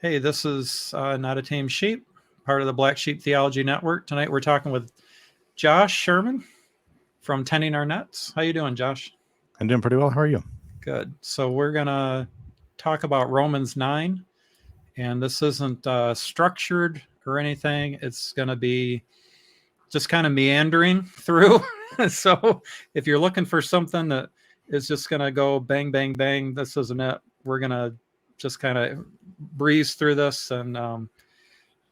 Hey, this is Not a Tame Sheep, part of the Black Sheep Theology Network. Tonight we're talking with Josh Sherman from Tending Our Nets. How you doing, Josh? I'm doing pretty well. How are you? Good. So we're going to talk about Romans 9, and this isn't structured or anything. It's going to be just kind of meandering through. So if you're looking for something that is just going to go bang, bang, bang, this isn't it. We're going to just kind of breeze through this and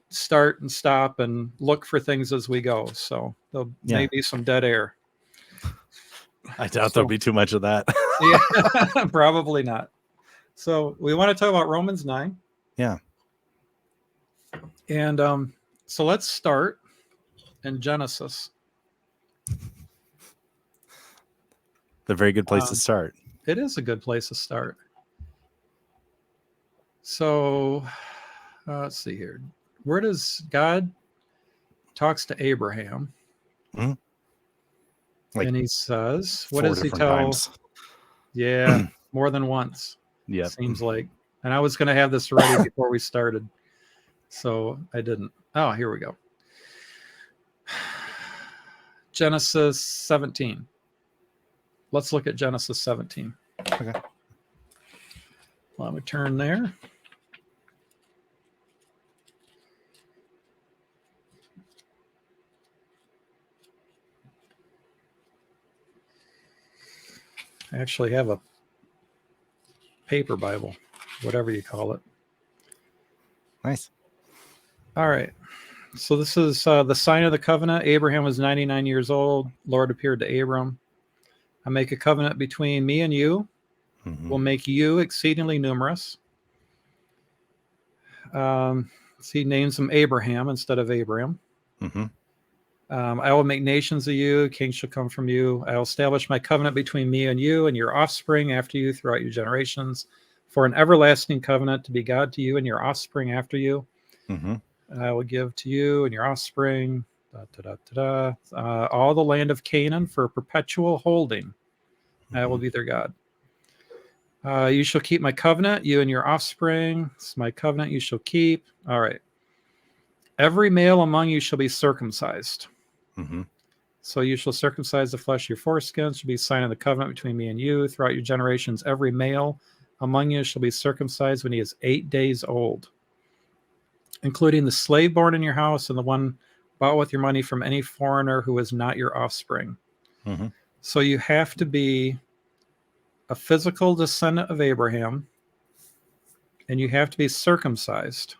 start and stop and look for things as we go. So there'll maybe some dead air. I doubt there'll be too much of that. Yeah, probably not. So we want to talk about Romans 9. Yeah. And so let's start in Genesis. The very good place to start. It is a good place to start. So let's see here. Where does God talks to Abraham? Mm-hmm. Like and he says, what does he tell? Times. Yeah, more than once. Yeah. Seems like. And I was going to have this ready before we started. So I didn't. Oh, here we go. Genesis 17. Let's look at Genesis 17. Okay. Let me turn there. I actually have a paper Bible, whatever you call it. Nice. All right. So this is the sign of the covenant. Abraham was 99 years old. Lord appeared to Abram. I make a covenant between me and you. Mm-hmm. Will make you exceedingly numerous. He names him Abraham instead of Abram. Mm-hmm. I will make nations of you. Kings shall come from you. I will establish my covenant between me and you and your offspring after you throughout your generations for an everlasting covenant to be God to you and your offspring after you. Mm-hmm. I will give to you and your offspring all the land of Canaan for perpetual holding. Mm-hmm. I will be their God. You shall keep my covenant, you and your offspring. It's my covenant you shall keep. All right. Every male among you shall be circumcised. Mm-hmm. So you shall circumcise the flesh of your foreskin, shall be a sign of the covenant between me and you. Throughout your generations, every male among you shall be circumcised when he is 8 days old, including the slave born in your house and the one bought with your money from any foreigner who is not your offspring. Mm-hmm. So you have to be a physical descendant of Abraham, and you have to be circumcised.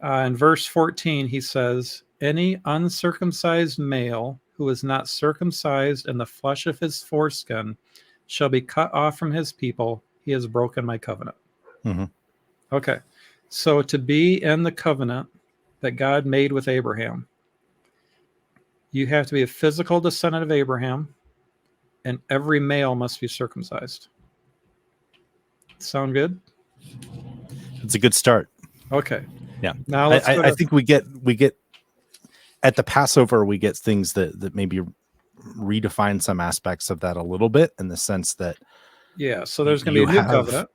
In verse 14, he says, any uncircumcised male who is not circumcised in the flesh of his foreskin shall be cut off from his people. He has broken my covenant. Mm-hmm. Okay. So to be in the covenant that God made with Abraham, you have to be a physical descendant of Abraham, and every male must be circumcised. Sound good? It's a good start. Okay. Yeah. Now I think we get at the Passover, we get things that maybe redefine some aspects of that a little bit, in the sense that so there's going to be a new covenant.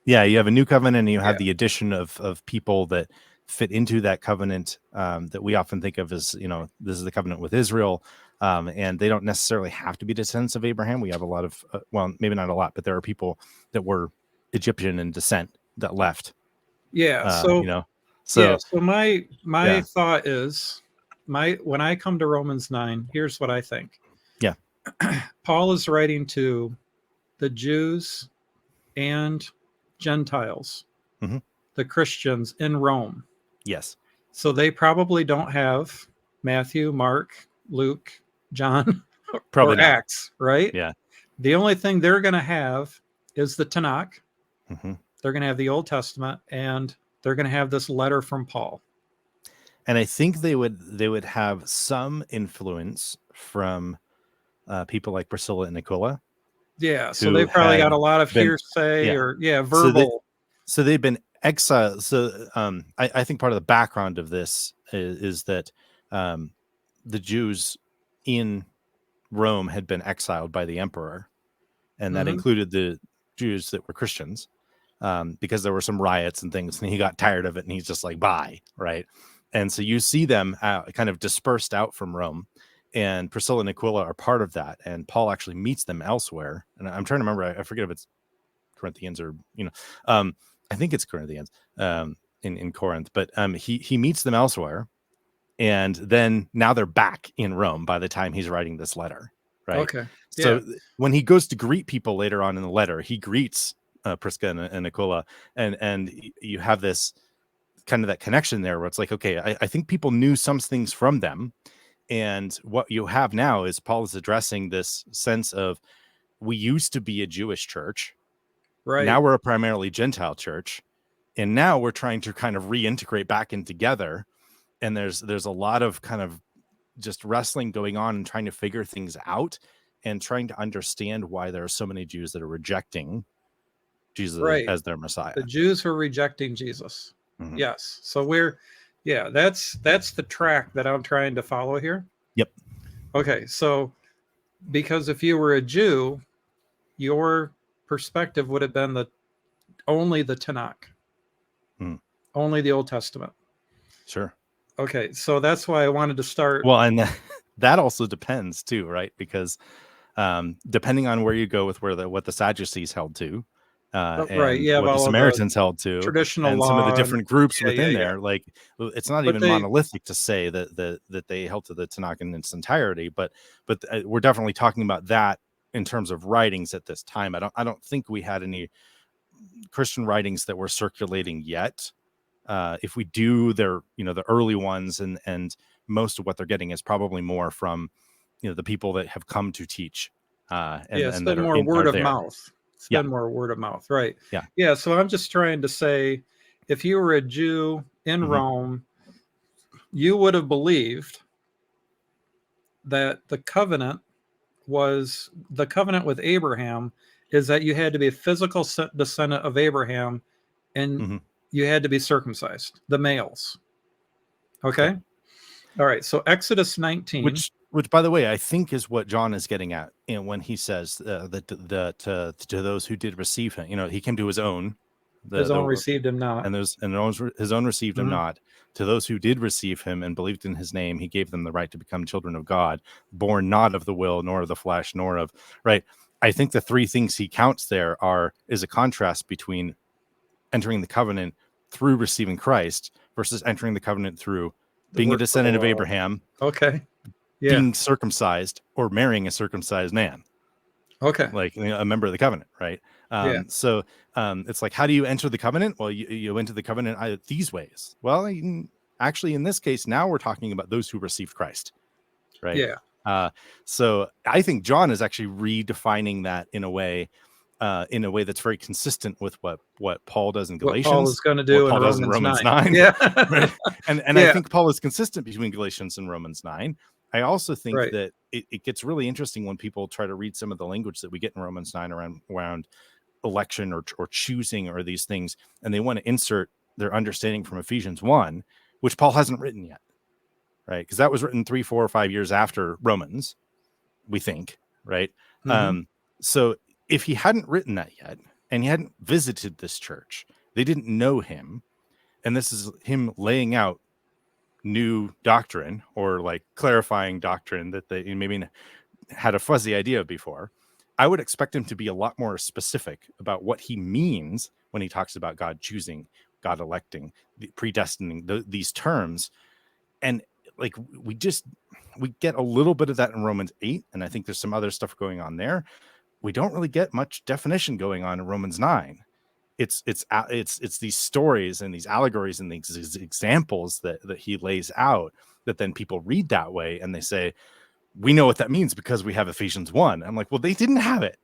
Yeah, you have a new covenant, and you have the addition of people that fit into that covenant that we often think of as, this is the covenant with Israel, and they don't necessarily have to be descendants of Abraham. We have a lot of, maybe not a lot, but there are people that were Egyptian in descent that left. Yeah. So my thought is, when I come to Romans 9, here's what I think. Yeah. Paul is writing to the Jews and Gentiles, mm-hmm. the Christians in Rome. Yes. So they probably don't have Matthew, Mark, Luke, John, probably or not. Acts, right? Yeah. The only thing they're going to have is the Tanakh. Mm-hmm. They're going to have the Old Testament, and they're going to have this letter from Paul. And I think they would have some influence from people like Priscilla and Aquila. Yeah, so they probably got a lot of hearsay or verbal. So they've been exiled. So I think part of the background of this is that the Jews in Rome had been exiled by the emperor, and that included the Jews that were Christians. because there were some riots and things, and he got tired of it, and he's just like, bye, right? And so you see them kind of dispersed out from Rome, and Priscilla and Aquila are part of that, and Paul actually meets them elsewhere. And I'm trying to remember, I forget if it's Corinthians or, I think it's Corinthians, in Corinth, but he meets them elsewhere, and then now they're back in Rome by the time he's writing this letter, right? Okay. So when he goes to greet people later on in the letter, he greets Prisca and Aquila, and you have this kind of that connection there where it's like, okay, I think people knew some things from them, and what you have now is Paul is addressing this sense of, we used to be a Jewish church, Right. Now we're a primarily Gentile church, and now we're trying to kind of reintegrate back in together, and there's a lot of kind of just wrestling going on and trying to figure things out and trying to understand why there are so many Jews that are rejecting Jesus as their Messiah. The Jews who are rejecting Jesus. Mm-hmm. Yes. So that's the track that I'm trying to follow here. Yep. Okay. So because if you were a Jew, your perspective would have been only the Tanakh, only the Old Testament. Sure. Okay. So that's why I wanted to start. Well, and that also depends too, right? Because depending on where you go with what the Sadducees held to, and what the Samaritans held to, traditional and law, some of the different groups within there, like it's not even monolithic to say that they held to the Tanakh in its entirety, but we're definitely talking about that in terms of writings at this time. I don't think we had any Christian writings that were circulating yet. If we do, they're the early ones, and most of what they're getting is probably more from the people that have come to teach. It's been more word of mouth. It's been more word of mouth, right? Yeah. So I'm just trying to say, if you were a Jew in Rome, you would have believed that the covenant with Abraham is that you had to be a physical descendant of Abraham, and you had to be circumcised, the males. Okay. All right. So Exodus 19, which by the way, I think is what John is getting at, when he says that to those who did receive him, he came to his own. His own received him not, and his own received him not. To those who did receive him and believed in his name, he gave them the right to become children of God, born not of the will, nor of the flesh, nor of right. I think the three things he counts there is a contrast between entering the covenant through receiving Christ versus entering the covenant through being a descendant of Abraham. Okay. Being circumcised or marrying a circumcised man. Okay. Like a member of the covenant, right? So it's like, how do you enter the covenant? Well, you enter the covenant these ways. Well, actually, in this case, now we're talking about those who received Christ, right? Yeah. So I think John is actually redefining that in a way that's very consistent with what Paul does in Galatians. What Paul is going to do in Romans 9. Yeah. Right? And I think Paul is consistent between Galatians and Romans 9. I also think that it gets really interesting when people try to read some of the language that we get in Romans 9 around election or choosing or these things, and they want to insert their understanding from Ephesians 1, which Paul hasn't written yet, right? Because that was written 3, 4, or 5 years after Romans, we think, right? So if he hadn't written that yet, and he hadn't visited this church, they didn't know him, and this is him laying out new doctrine or like clarifying doctrine that they maybe had a fuzzy idea of before, I would expect him to be a lot more specific about what he means when he talks about God choosing, God electing, predestining, these terms. And like we get a little bit of that in Romans 8, and I think there's some other stuff going on there. We don't really get much definition going on in Romans 9. It's these stories and these allegories and these examples that he lays out that then people read that way and they say, we know what that means because we have Ephesians 1. I'm like, well, they didn't have it.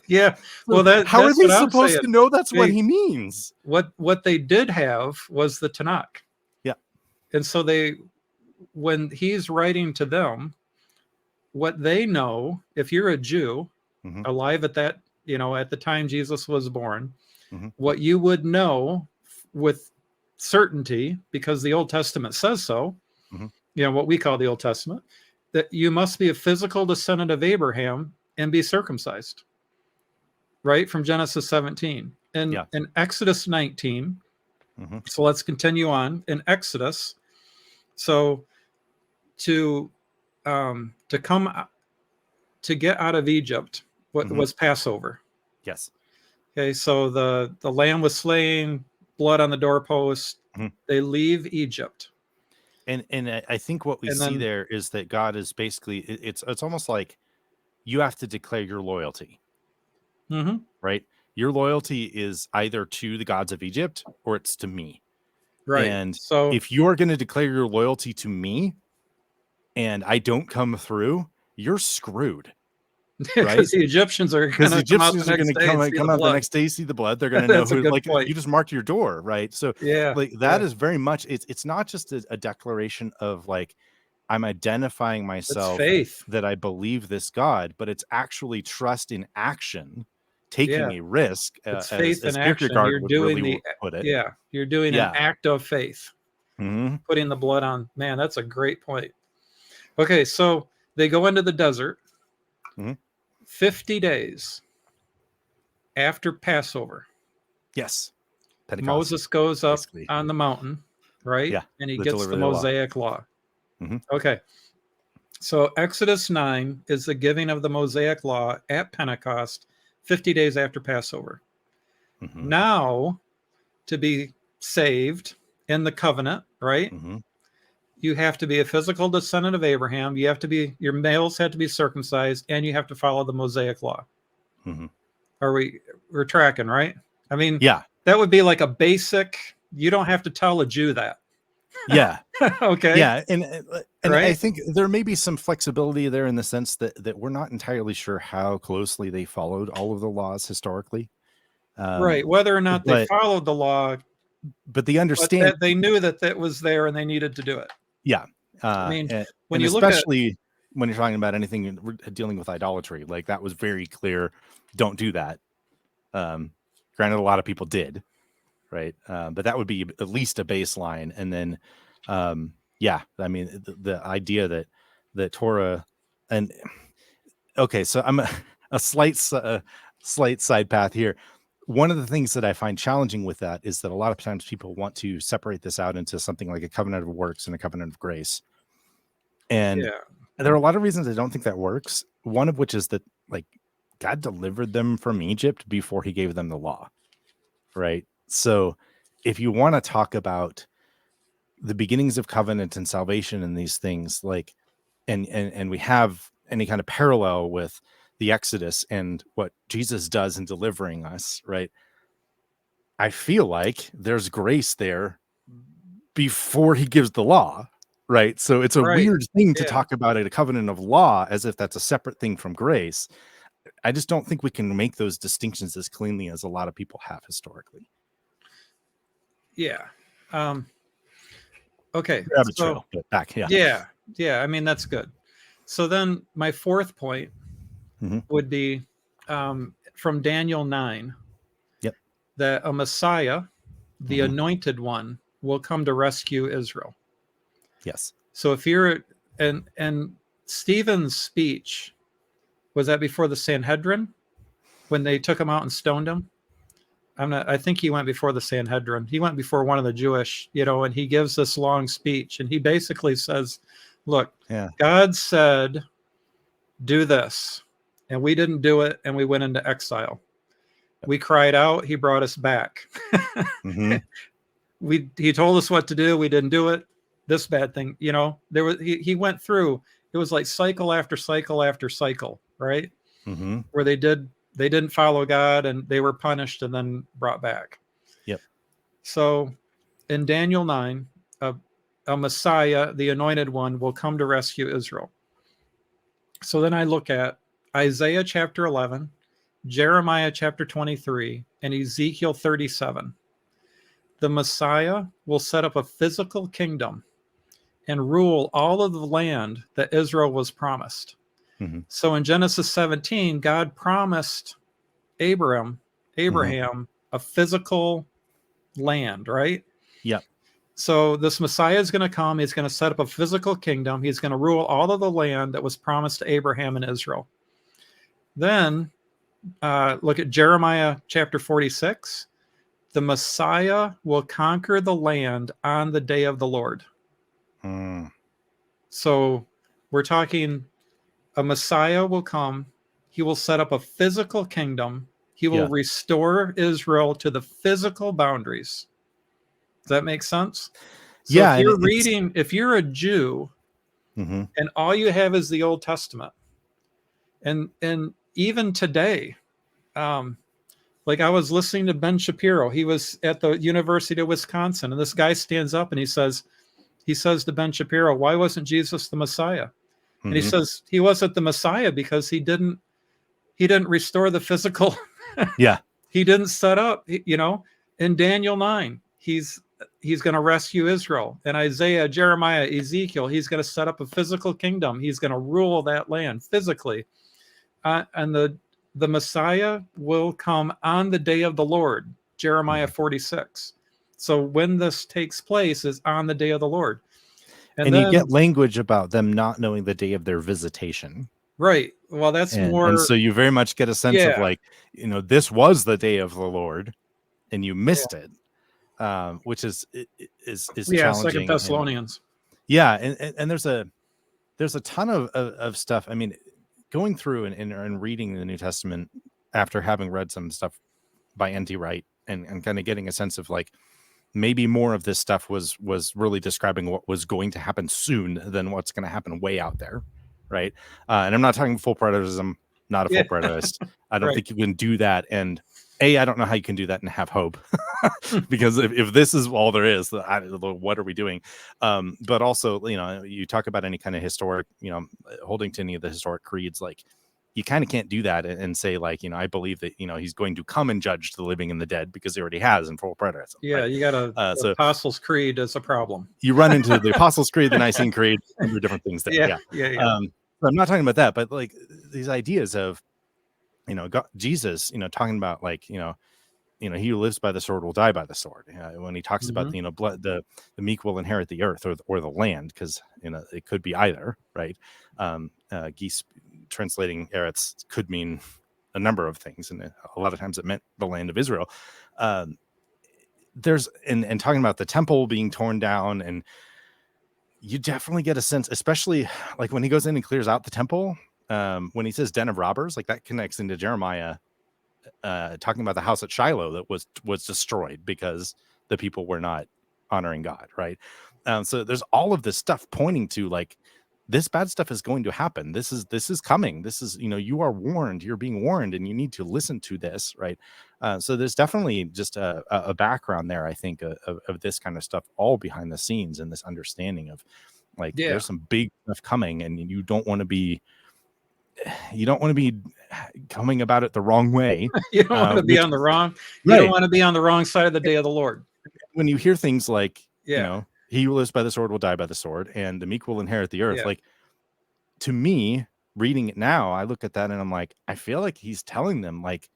Yeah. Well, how are they supposed to know that's what he means? What they did have was the Tanakh. Yeah. And so when he's writing to them, what they know, if you're a Jew alive at that, at the time Jesus was born, what you would know with certainty, because the Old Testament says so, what we call the Old Testament, that you must be a physical descendant of Abraham and be circumcised, right? From Genesis 17. in Exodus 19. So let's continue on in Exodus. So to come to get out of Egypt was Passover. Yes. Okay, so the lamb was slain, blood on the doorpost. They leave Egypt. And I think what we see there is that God is basically, it's almost like you have to declare your loyalty, right? Your loyalty is either to the gods of Egypt or it's to me. Right. And so if you're going to declare your loyalty to me and I don't come through, you're screwed. Right? Because the Egyptians are going to come out the next day, see the blood. They're going to know who, like, point. you just marked your door, right? So like that is very much, it's not just a declaration of like, I'm identifying myself faith. that I believe this God, but it's actually trust in action, taking a risk. It's faith as in action. You're doing put it. Yeah, you're doing an act of faith. Putting the blood on. Man, that's a great point. Okay, so they go into the desert. 50 days after Passover. Yes. Pentecost, Moses goes up on the mountain, right? Yeah. And he gets the Mosaic law. Okay. So Exodus 9 is the giving of the Mosaic law at Pentecost, 50 days after Passover. Now, to be saved in the covenant, right? You have to be a physical descendant of Abraham. You have to be, your males have to be circumcised, and you have to follow the Mosaic law. We're tracking, right? I mean, that would be like a basic, you don't have to tell a Jew that. Yeah. Okay. Yeah. And right? I think there may be some flexibility there in the sense that we're not entirely sure how closely they followed all of the laws historically. Right. Whether or not they followed the law. But they understand. They knew that was there and they needed to do it. Yeah. I mean, when you especially when you're talking about anything dealing with idolatry, like that was very clear. Don't do that. Granted, a lot of people did, right? But that would be at least a baseline. And then, I mean, the idea that Torah and okay, so I'm a slight side path here. One of the things that I find challenging with that is that a lot of times people want to separate this out into something like a covenant of works and a covenant of grace. And there are a lot of reasons I don't think that works. One of which is that like God delivered them from Egypt before he gave them the law. Right. So if you want to talk about the beginnings of covenant and salvation and these things, like, and we have any kind of parallel with the Exodus and what Jesus does in delivering us, right? I feel like there's grace there before he gives the law, right? So it's a weird thing to talk about a covenant of law as if that's a separate thing from grace. I just don't think we can make those distinctions as cleanly as a lot of people have historically. Yeah. Okay. So, back. Yeah. I mean, that's good. So then my fourth point would be from Daniel 9. Yep. That a Messiah, the anointed one, will come to rescue Israel. Yes. So if you're and Stephen's speech, was that before the Sanhedrin when they took him out and stoned him? I think he went before the Sanhedrin. He went before one of the Jewish, and he gives this long speech and he basically says, look, God said, do this. And we didn't do it. And we went into exile. We cried out. He brought us back. He told us what to do. We didn't do it. This bad thing, he went through, it was like cycle after cycle after cycle, right? Where they didn't follow God and they were punished and then brought back. Yep. So in Daniel 9, a Messiah, the anointed one, will come to rescue Israel. So then I look at Isaiah chapter 11, Jeremiah chapter 23, and Ezekiel 37. The Messiah will set up a physical kingdom and rule all of the land that Israel was promised. So in Genesis 17, God promised Abraham a physical land, right? Yep. So this Messiah is going to come. He's going to set up a physical kingdom. He's going to rule all of the land that was promised to Abraham and Israel. Then Look at Jeremiah chapter 46. The Messiah will conquer the land on the day of the Lord. So we're talking a Messiah will come. He will set up a physical kingdom. He will restore Israel to the physical boundaries. Does that make sense? So Yeah, if you're reading, if you're a Jew and all you have is the Old Testament, and even today, like I was listening to Ben Shapiro. He was at the University of Wisconsin, and this guy stands up and he says to Ben Shapiro, "Why wasn't Jesus the Messiah?" And he says he wasn't the Messiah because he didn't restore the physical. Yeah. He didn't set up, in Daniel 9, he's going to rescue Israel. In Isaiah, Jeremiah, Ezekiel, he's going to set up a physical kingdom. He's going to rule that land physically. And the Messiah will come on the day of the Lord, Jeremiah 46. So when this takes place is on the day of the Lord. And then, you get language about them not knowing the day of their visitation. Right. Well, that's more. And so you very much get a sense of like, this was the day of the Lord and you missed it, which is challenging. 2 Thessalonians. And there's a ton of stuff. I mean, going through and reading the New Testament after having read some stuff by N.T. Wright and kind of getting a sense of like, maybe more of this stuff was really describing what was going to happen soon than what's going to happen way out there, right? And I'm not talking full preterism, not a full preterist. I don't think you can do that. And I don't know how you can do that and have hope, because if this is all there is, what are we doing? But also, you talk about any kind of historic, holding to any of the historic creeds, like, you kind of can't do that and say like, I believe that, he's going to come and judge the living and the dead, because he already has in full preterism. Yeah, right? You got the Apostles' Creed is a problem. You run into the Apostles' Creed, the Nicene Creed, and the different things there. Yeah. I'm not talking about that, but like these ideas of, God, Jesus, talking about like, he who lives by the sword will die by the sword. When he talks about, blood, the meek will inherit the earth or the land, because it could be either, right? Geese translating Eretz could mean a number of things, and a lot of times it meant the land of Israel. There's and talking about the temple being torn down, and you definitely get a sense, especially like when he goes in and clears out the temple, when he says den of robbers, like that connects into Jeremiah talking about the house at Shiloh that was destroyed because the people were not honoring God, right? So there's all of this stuff pointing to like, this bad stuff is going to happen. This is coming. This is, you are warned, you're being warned, and you need to listen to this, right? So there's definitely just a background there, I think, of this kind of stuff all behind the scenes, and this understanding of like, there's some big stuff coming, and you don't want to be coming about it the wrong way. You don't want to be on the wrong. You don't want to be on the wrong side of the day of the Lord. When you hear things like, he who lives by the sword will die by the sword, and the meek will inherit the earth. Yeah. Like, to me, reading it now, I look at that and I'm like, I feel like he's telling them, like,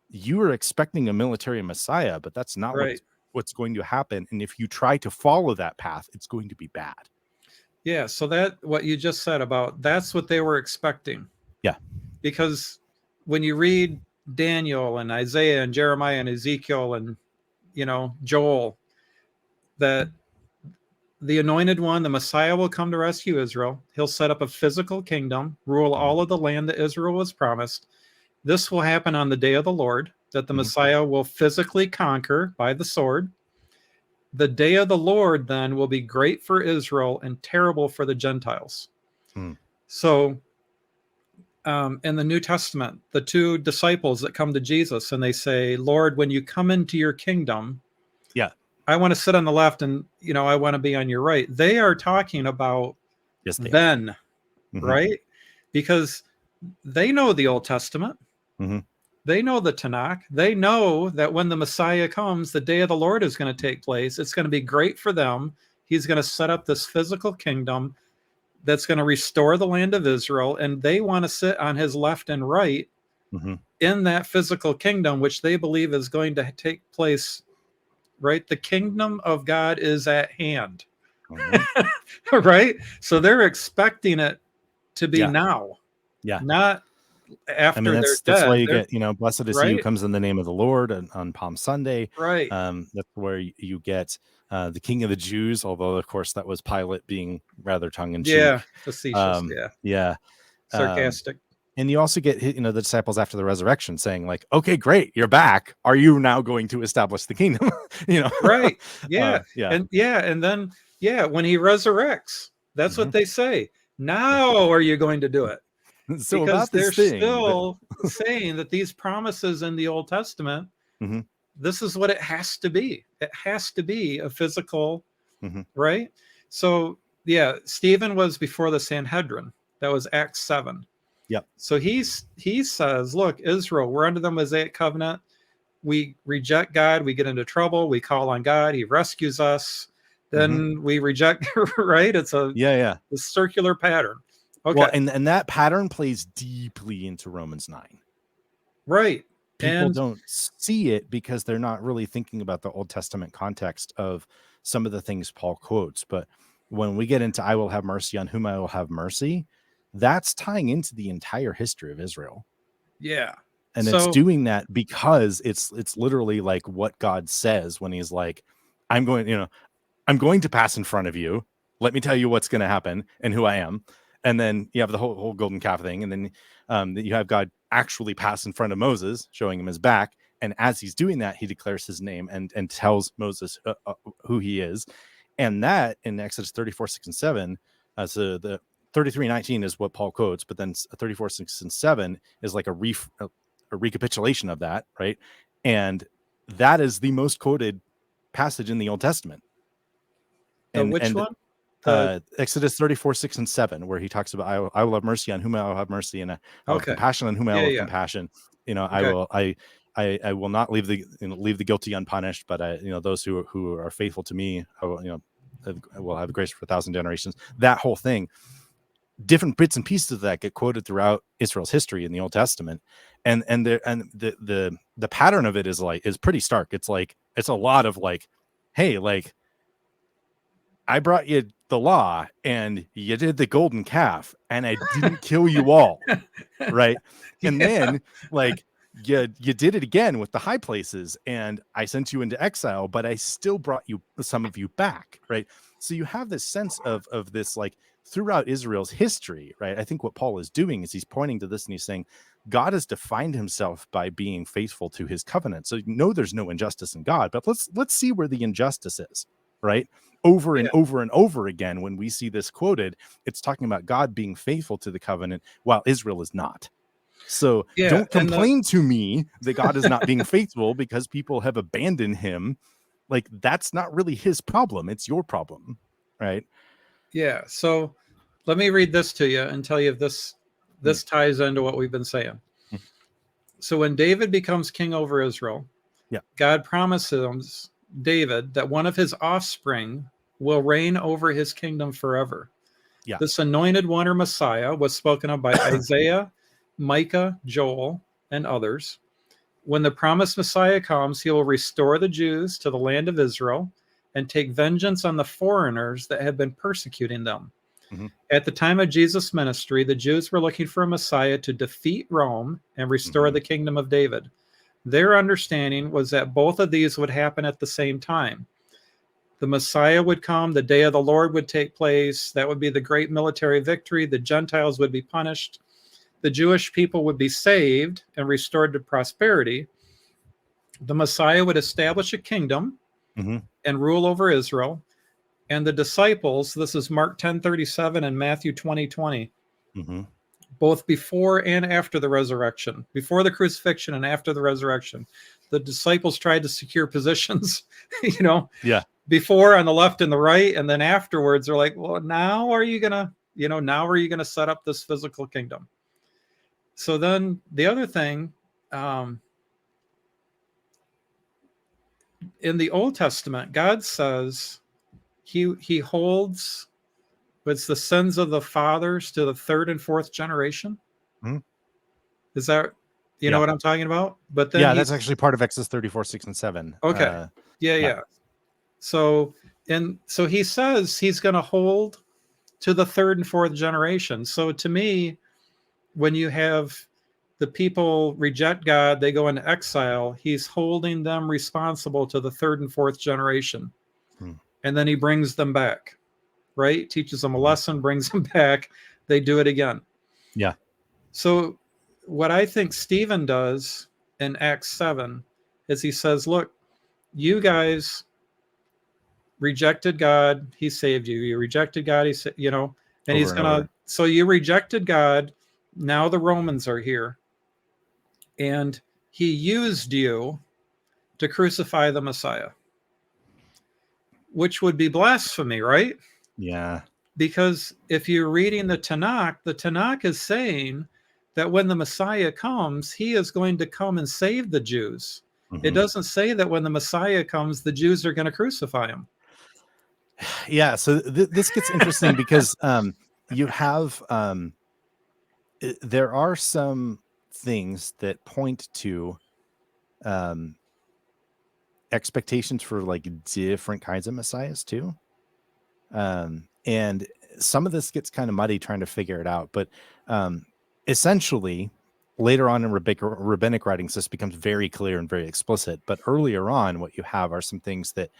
you are expecting a military Messiah, but that's not what's going to happen. And if you try to follow that path, it's going to be bad. Yeah. So that what you just said about that's what they were expecting. Yeah. Because when you read Daniel and Isaiah and Jeremiah and Ezekiel and, Joel, that the anointed one, the Messiah, will come to rescue Israel. He'll set up a physical kingdom, rule all of the land that Israel was promised. This will happen on the day of the Lord, that the Messiah will physically conquer by the sword. The day of the Lord then will be great for Israel and terrible for the Gentiles. So in the New Testament, the two disciples that come to Jesus and they say, Lord, when you come into your kingdom, I want to sit on the left and, I want to be on your right. They are talking about then, right? Because they know the Old Testament. They know the Tanakh. They know that when the Messiah comes, the day of the Lord is going to take place. It's going to be great for them. He's going to set up this physical kingdom that's going to restore the land of Israel. And they want to sit on his left and right in that physical kingdom, which they believe is going to take place. Right? The kingdom of God is at hand. Right? So they're expecting it to be now. Yeah. Not after I mean, they're that's why dead. you get, blessed is he who Right, comes in the name of the Lord on Palm Sunday. right. That's where you get the King of the Jews, although of course that was Pilate being rather tongue in Yeah, cheek. facetious. Yeah, Yeah. sarcastic. And you also get, the disciples after the resurrection saying like, okay, great, you're back. Are you now going to establish the kingdom? Right. Yeah. Yeah. And then when he resurrects, that's Mhm. what they say. Yeah. Now are you going to do it? So Because about they're this thing that, still saying that these promises in the Old Testament, Mhm. this is what it has to be. It has to be a physical, Mhm. right? So Stephen was before the Sanhedrin. That was Acts 7. Yep. So he says, look, Israel, we're under the Mosaic covenant. We reject God, we get into trouble, we call on God, he rescues us, then we reject, right? It's a Yeah. circular pattern. Okay. Well, and that pattern plays deeply into Romans 9. Right. People And don't see it because they're not really thinking about the Old Testament context of some of the things Paul quotes. But when we get into I will have mercy on whom I will have mercy, that's tying into the entire history of Israel. yeah. And it's So doing that because it's literally like what God says when he's like, I'm going to pass in front of you. Let me tell you what's going to happen and who I am. And then you have the whole golden calf thing. And then you have God actually pass in front of Moses, showing him his back. And as he's doing that, he declares his name and tells Moses who he is. And that in Exodus 34:6-7, so the 33:19 is what Paul quotes, but then 34:6-7 is like a recapitulation of that, right? And that is the most quoted passage in the Old Testament. which one? Exodus 34:6-7, where he talks about I will have mercy on whom I will have mercy, and I will have compassion on whom I will have compassion. Okay. I will not leave the guilty unpunished, but those who are faithful to me, I will have grace for 1,000 generations. That whole thing, different bits and pieces of that get quoted throughout Israel's history in the Old Testament, and the pattern of it is pretty stark. It's a lot of like, hey, like, I brought you the law and you did the golden calf and I didn't kill you all. Right. And then like you did it again with the high places and I sent you into exile, but I still brought some of you back. Right. So you have this sense of this like throughout Israel's history. Right. I think what Paul is doing is he's pointing to this and he's saying God has defined himself by being faithful to his covenant. So there's no injustice in God, but let's see where the injustice is. Right. Over and over and over again, when we see this quoted, it's talking about God being faithful to the covenant while Israel is not. So don't complain to me that God is not being faithful because people have abandoned him. Like, that's not really his problem. It's your problem. Right. Yeah. So let me read this to you and tell you if this ties into what we've been saying. So when David becomes king over Israel, God promises David that one of his offspring will reign over his kingdom forever. Yeah. This anointed one or Messiah was spoken of by Isaiah, Micah, Joel, and others. When the promised Messiah comes, he will restore the Jews to the land of Israel and take vengeance on the foreigners that have been persecuting them. Mm-hmm. At the time of Jesus' ministry, the Jews were looking for a Messiah to defeat Rome and restore the kingdom of David. Their understanding was that both of these would happen at the same time. The Messiah would come, the day of the Lord would take place, that would be the great military victory, the Gentiles would be punished, the Jewish people would be saved and restored to prosperity. The Messiah would establish a kingdom and rule over Israel. And the disciples, this is Mark 10:37 and Matthew 20:20, both before and after the resurrection, before the crucifixion and after the resurrection, the disciples tried to secure positions, before on the left and the right. And then afterwards, they're like, well, now are you going to set up this physical kingdom? So then the other thing, in the Old Testament, God says he holds it's the sins of the fathers to the third and fourth generation. Is that know what I'm talking about? But then that's actually part of Exodus 34:6-7. Okay. Yeah. So he says he's going to hold to the third and fourth generation. So to me, when you have the people reject God, they go into exile, he's holding them responsible to the third and fourth generation. And then he brings them back, right? Teaches them a lesson, brings them back. They do it again. Yeah. So what I think Stephen does in Acts 7 is he says, look, you guys rejected God, he saved you. You rejected God, he said, you know, and he's going to, so you rejected God. Now the Romans are here. And he used you to crucify the Messiah, which would be blasphemy, right? Yeah. Because if you're reading the Tanakh is saying that when the Messiah comes, he is going to come and save the Jews. It doesn't say that when the Messiah comes, the Jews are going to crucify him. Yeah. So this gets interesting because you have, there are some things that point to expectations for like different kinds of messiahs too. And some of this gets kind of muddy trying to figure it out, but essentially later on in rabbinic writings, this becomes very clear and very explicit. But earlier on, what you have are some things that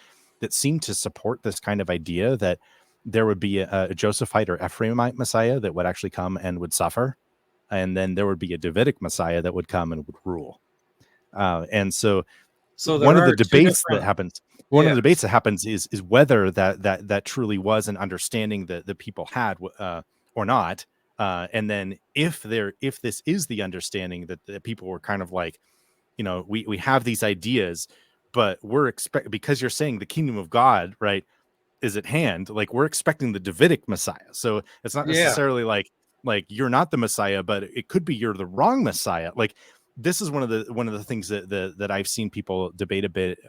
seem to support this kind of idea that there would be a Josephite or Ephraimite Messiah that would actually come and would suffer. And then there would be a Davidic Messiah that would come and would rule. And so one of the debates that happens, one of the debates that happens is whether that truly was an understanding that the people had or not. And then if this is the understanding that the people were kind of like, you know, we have these ideas, but we're because you're saying the kingdom of God, right, is at hand. Like we're expecting the Davidic Messiah. So it's not necessarily like you're not the Messiah, but it could be you're the wrong Messiah. Like this is one of the things that I've seen people debate a bit,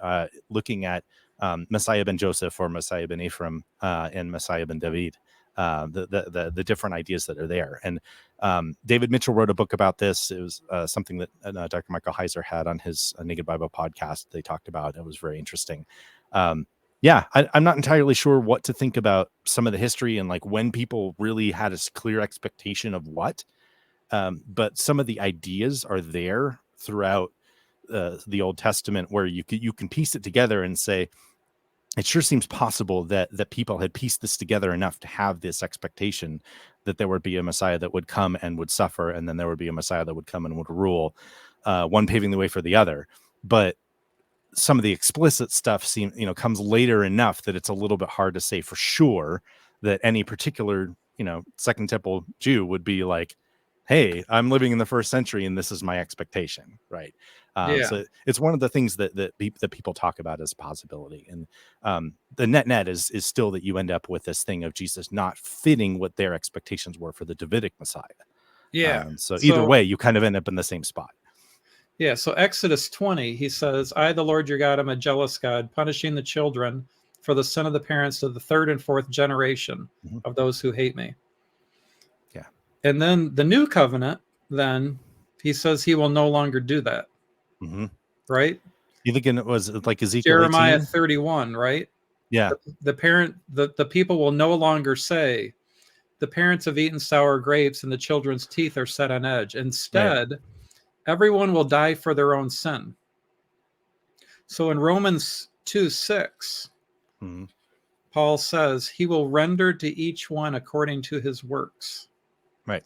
looking at Messiah ben Joseph or Messiah ben Ephraim and Messiah ben David, the different ideas that are there. And David Mitchell wrote a book about this. It was something that Dr. Michael Heiser had on his Naked Bible podcast. They talked about it was very interesting. Yeah, I'm not entirely sure what to think about some of the history and like when people really had a clear expectation of what. But some of the ideas are there throughout the Old Testament where you can piece it together and say, it sure seems possible that people had pieced this together enough to have this expectation that there would be a Messiah that would come and would suffer, and then there would be a Messiah that would come and would rule, one paving the way for the other. But some of the explicit stuff comes later enough that it's a little bit hard to say for sure that any particular, Second Temple Jew would be like, hey, I'm living in the first century and this is my expectation. Right. So it's one of the things that people talk about as a possibility. And the net is still that you end up with this thing of Jesus not fitting what their expectations were for the Davidic Messiah. Yeah. So either way, you kind of end up in the same spot. Yeah, so Exodus 20, he says, I, the Lord your God, am a jealous God, punishing the children for the sin of the parents to the third and fourth generation of those who hate me. Yeah. And then the new covenant, then he says he will no longer do that. Right? You thinking it was like Ezekiel Jeremiah 18? 31, right? Yeah. The people will no longer say, the parents have eaten sour grapes and the children's teeth are set on edge. Instead, everyone will die for their own sin. So in Romans 2:6, Paul says he will render to each one according to his works. Right.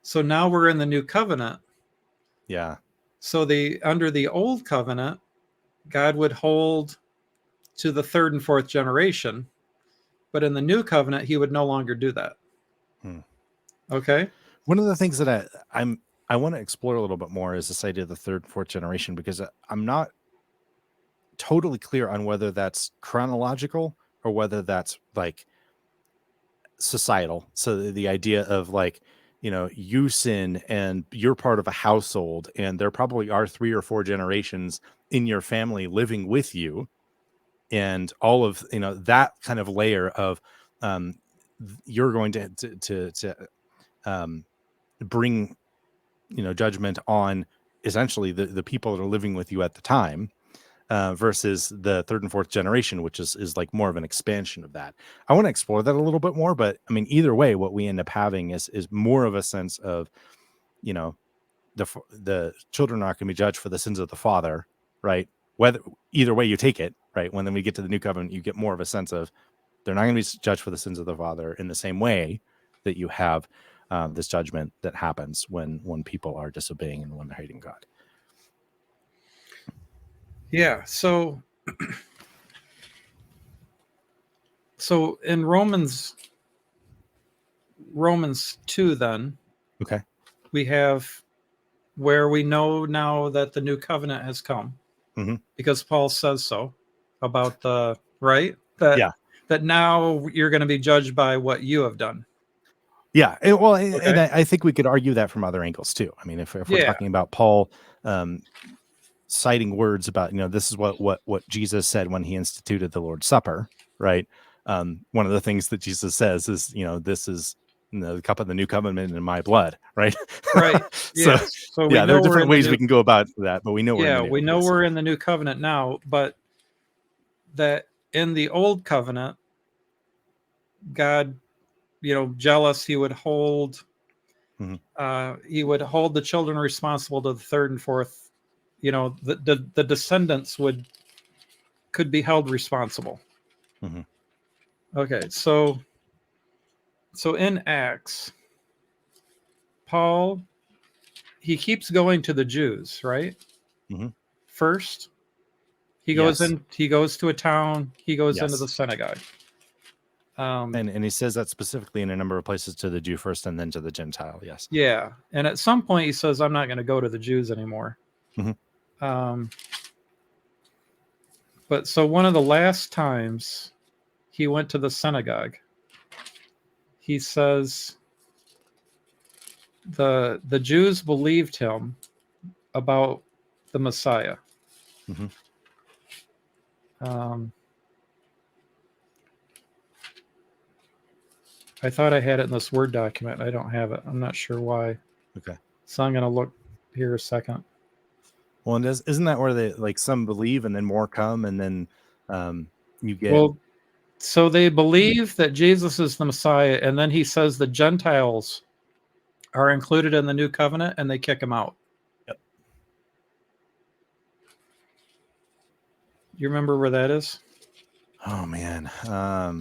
So now we're in the new covenant. Yeah. So under the old covenant, God would hold to the third and fourth generation, but in the new covenant, he would no longer do that. Okay. One of the things that I want to explore a little bit more is this idea of the third and fourth generation, because I'm not totally clear on whether that's chronological or whether that's like societal. So the idea of like, you sin and you're part of a household and there probably are 3 or 4 generations in your family living with you. And all of, that kind of layer of, you're going to bring, judgment on essentially the people that are living with you at the time, versus the third and fourth generation, which is like more of an expansion of that. I want to explore that a little bit more, but I mean, either way, what we end up having is more of a sense of, the children are not going to be judged for the sins of the father, right? Whether either way you take it, right? When then we get to the new covenant, you get more of a sense of they're not going to be judged for the sins of the father in the same way that you have this judgment that happens when people are disobeying and when they're hating God. Yeah. So in Romans 2, then Okay. we have where we know now that the new covenant has come, because Paul says so about the right that now you're going to be judged by what you have done. Yeah. And I think we could argue that from other angles too. I mean, if we're talking about Paul citing words about, this is what Jesus said when he instituted the Lord's Supper, right? One of the things that Jesus says is, this is the cup of the new covenant in my blood, right? Right. So we know there are different ways we can go about that, but we know we're in the new covenant now, but that in the old covenant, God, jealous, he would hold the children responsible to the third and fourth. The descendants could be held responsible. Okay, so in Acts, Paul, he keeps going to the Jews, right? First, he goes to a town, he goes into the synagogue. And he says that specifically in a number of places, to the Jew first and then to the Gentile. Yes. Yeah. And at some point he says, I'm not going to go to the Jews anymore. But so one of the last times he went to the synagogue, he says the Jews believed him about the Messiah. I thought I had it in this Word document. I don't have it. I'm not sure why. Okay. So I'm going to look here a second. Well, and isn't that where they some believe and then more come, and then you get... Well, so they believe that Jesus is the Messiah, and then he says the Gentiles are included in the new covenant, and they kick him out. Yep. You remember where that is? Oh man. Let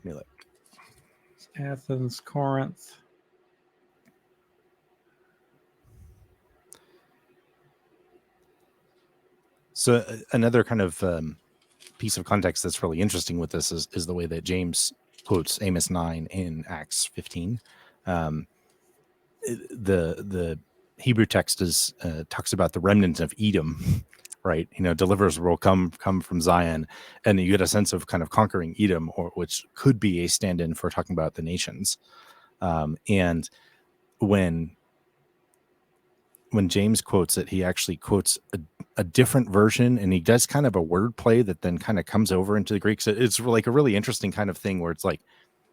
me look. Athens, Corinth. So another kind of piece of context that's really interesting with this is the way that James quotes Amos 9 in Acts 15. The Hebrew text talks about the remnant of Edom, right? Deliverers will come from Zion, and you get a sense of kind of conquering Edom, which could be a stand-in for talking about the nations. And when James quotes it, he actually quotes a different version, and he does kind of a word play that then kind of comes over into the Greek. So it's like a really interesting kind of thing where it's like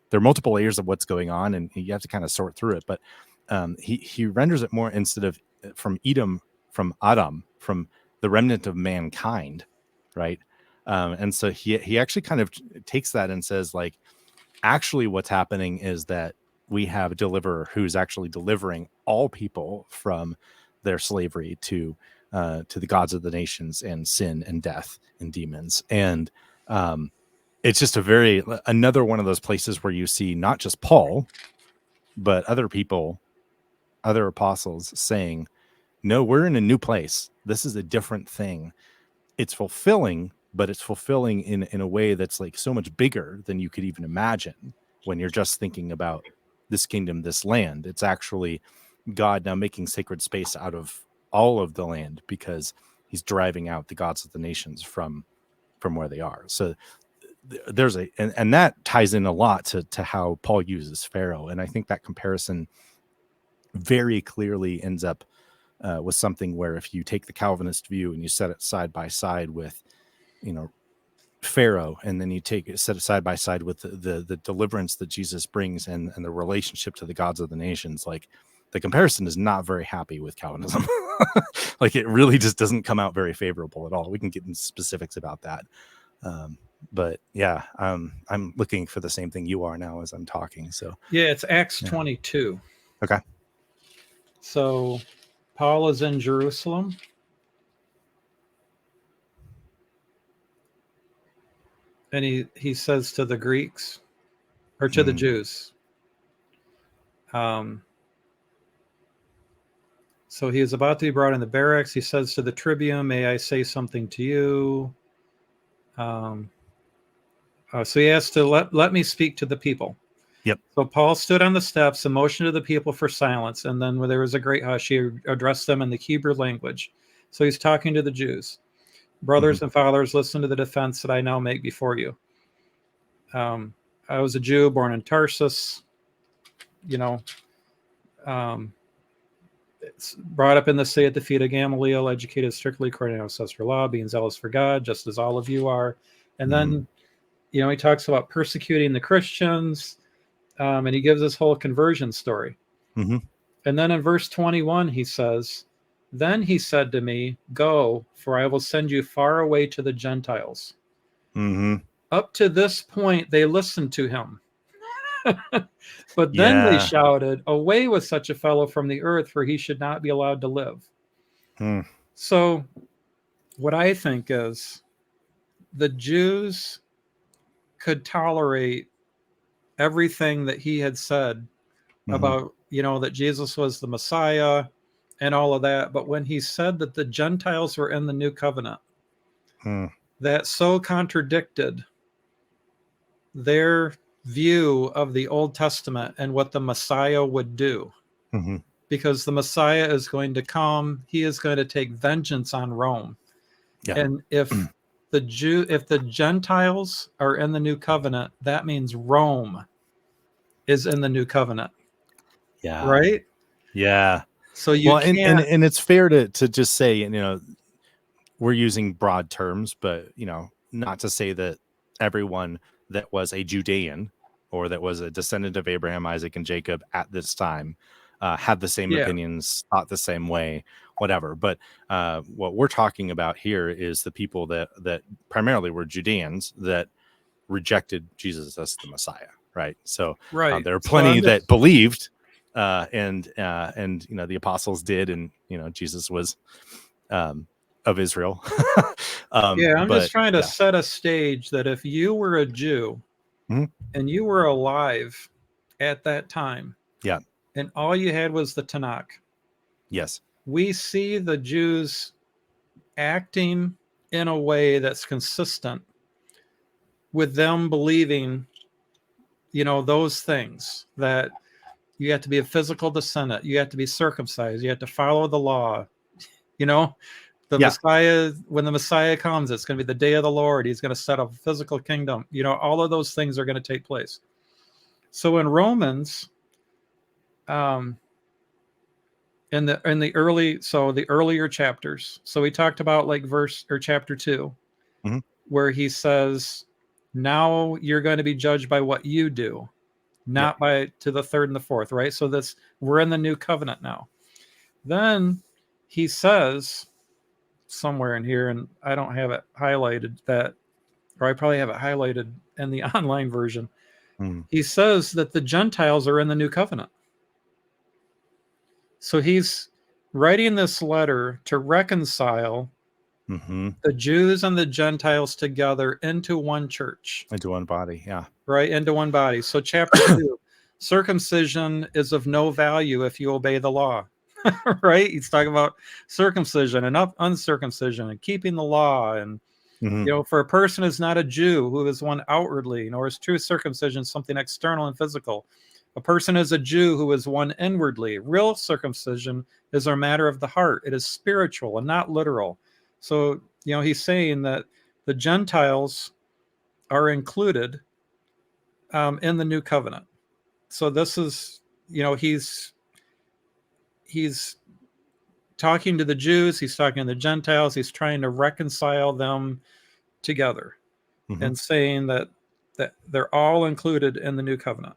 there are multiple layers of what's going on, and you have to kind of sort through it. But he renders it more, instead of from Edom, from Adam, from the remnant of mankind, right? And so he actually kind of takes that and says, like, actually what's happening is that we have a deliverer who's actually delivering all people from their slavery to the gods of the nations and sin and death and demons. And it's just another one of those places where you see not just Paul, but other people, other apostles saying, no, we're in a new place. This is a different thing. It's fulfilling, but it's fulfilling in a way that's like so much bigger than you could even imagine when you're just thinking about this kingdom, this land. It's actually God now making sacred space out of all of the land, because he's driving out the gods of the nations from where they are. So there's and that ties in a lot to how Paul uses Pharaoh. And I think that comparison very clearly ends up with something where, if you take the Calvinist view and you set it side by side with, Pharaoh, and then you set it side by side with the deliverance that Jesus brings and the relationship to the gods of the nations, like, the comparison is not very happy with Calvinism. Like, it really just doesn't come out very favorable at all. We can get into specifics about that. But yeah, I'm looking for the same thing you are now as I'm talking. So Yeah, it's Acts yeah. 22. Okay. So Paul is in Jerusalem. And he says to the Greeks, or to the Jews, so he is about to be brought in the barracks. He says to the tribune, "May I say something to you?" So he has to let me speak to the people. Yep. So Paul stood on the steps and motioned to the people for silence. And then when there was a great hush, he addressed them in the Hebrew language. So he's talking to the Jews. Brothers and fathers, listen to the defense that I now make before you. I was a Jew born in Tarsus, brought up in the city at the feet of Gamaliel, educated strictly according to ancestral law, being zealous for God, just as all of you are. And then, he talks about persecuting the Christians, and he gives this whole conversion story. Mm-hmm. And then in verse 21, he says, "Then he said to me, go, for I will send you far away to the Gentiles." Mm-hmm. Up to this point, they listened to him. But then they Yeah. shouted, "Away with such a fellow from the earth, for he should not be allowed to live." So what I think is the Jews could tolerate everything that he had said about, that Jesus was the Messiah and all of that. But when he said that the Gentiles were in the new covenant, that so contradicted their view of the Old Testament and what the Messiah would do. Because the Messiah is going to come, he is going to take vengeance on Rome. Yeah. And if the Gentiles are in the new covenant, that means Rome is in the new covenant. Yeah. Right? Yeah. So you can't. And it's fair to just say, we're using broad terms, but not to say that everyone that was a Judean or that was a descendant of Abraham, Isaac, and Jacob at this time had the same opinions, thought the same way, whatever. But what we're talking about here is the people that primarily were Judeans that rejected Jesus as the Messiah, right? So there are plenty that believed, and the apostles did, and Jesus was of Israel. I'm just trying to set a stage that if you were a Jew and you were alive at that time, and all you had was the Tanakh, we see the Jews acting in a way that's consistent with them believing, those things, that you have to be a physical descendant, you have to be circumcised, you have to follow the law, Messiah, when the Messiah comes, it's going to be the day of the Lord. He's going to set up a physical kingdom. All of those things are going to take place. So in Romans, in the earlier chapters, so we talked about like chapter 2, where he says, now you're going to be judged by what you do, not by to the third and the fourth, right? So we're in the new covenant now. Then he says somewhere in here, and I don't have it highlighted, or I probably have it highlighted in the online version. He says that the Gentiles are in the new covenant. So he's writing this letter to reconcile the Jews and the Gentiles together into one church. Into one body, Right, into one body. So chapter 2, circumcision is of no value if you obey the law. Right? He's talking about circumcision and uncircumcision and keeping the law. And, for a person is not a Jew who is one outwardly, nor is true circumcision something external and physical. A person is a Jew who is one inwardly. Real circumcision is a matter of the heart. It is spiritual and not literal. So, he's saying that the Gentiles are included in the new covenant. So this is, he's talking to the Jews, he's talking to the Gentiles, he's trying to reconcile them together and saying that they're all included in the new covenant.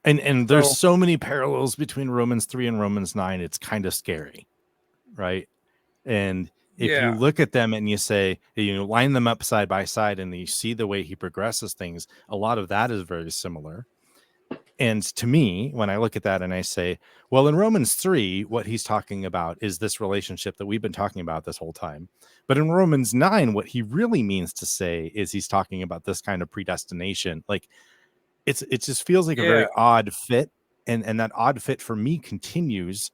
And there's so many parallels between Romans 3 and Romans 9. It's kind of scary, right? And if you look at them and you say, you line them up side by side and you see the way he progresses things, a lot of that is very similar. And to me, when I look at that and I say, well, in Romans 3, what he's talking about is this relationship that we've been talking about this whole time. But in Romans 9, what he really means to say is he's talking about this kind of predestination. Like it just feels like a very odd fit. And that odd fit for me continues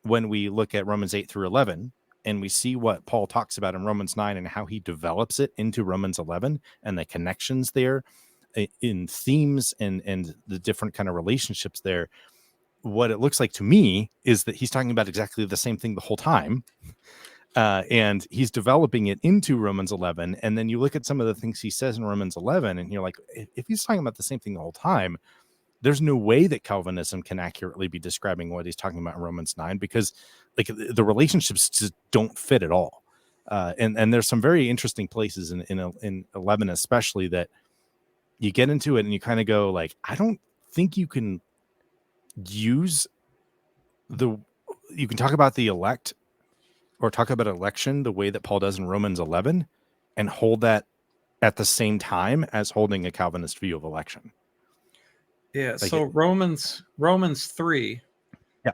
when we look at Romans 8 through 11 and we see what Paul talks about in Romans 9 and how he develops it into Romans 11 and the connections there in themes and the different kind of relationships there. What it looks like to me is that he's talking about exactly the same thing the whole time. And he's developing it into Romans 11. And then you look at some of the things he says in Romans 11 and you're like, if he's talking about the same thing the whole time, there's no way that Calvinism can accurately be describing what he's talking about in Romans 9, because like the relationships just don't fit at all. And there's some very interesting places in 11, especially, that you get into it and you kind of go like, I don't think you can use you can talk about the elect or talk about election the way that Paul does in Romans 11 and hold that at the same time as holding a Calvinist view of election. Yeah. Like so Romans 3. Yeah.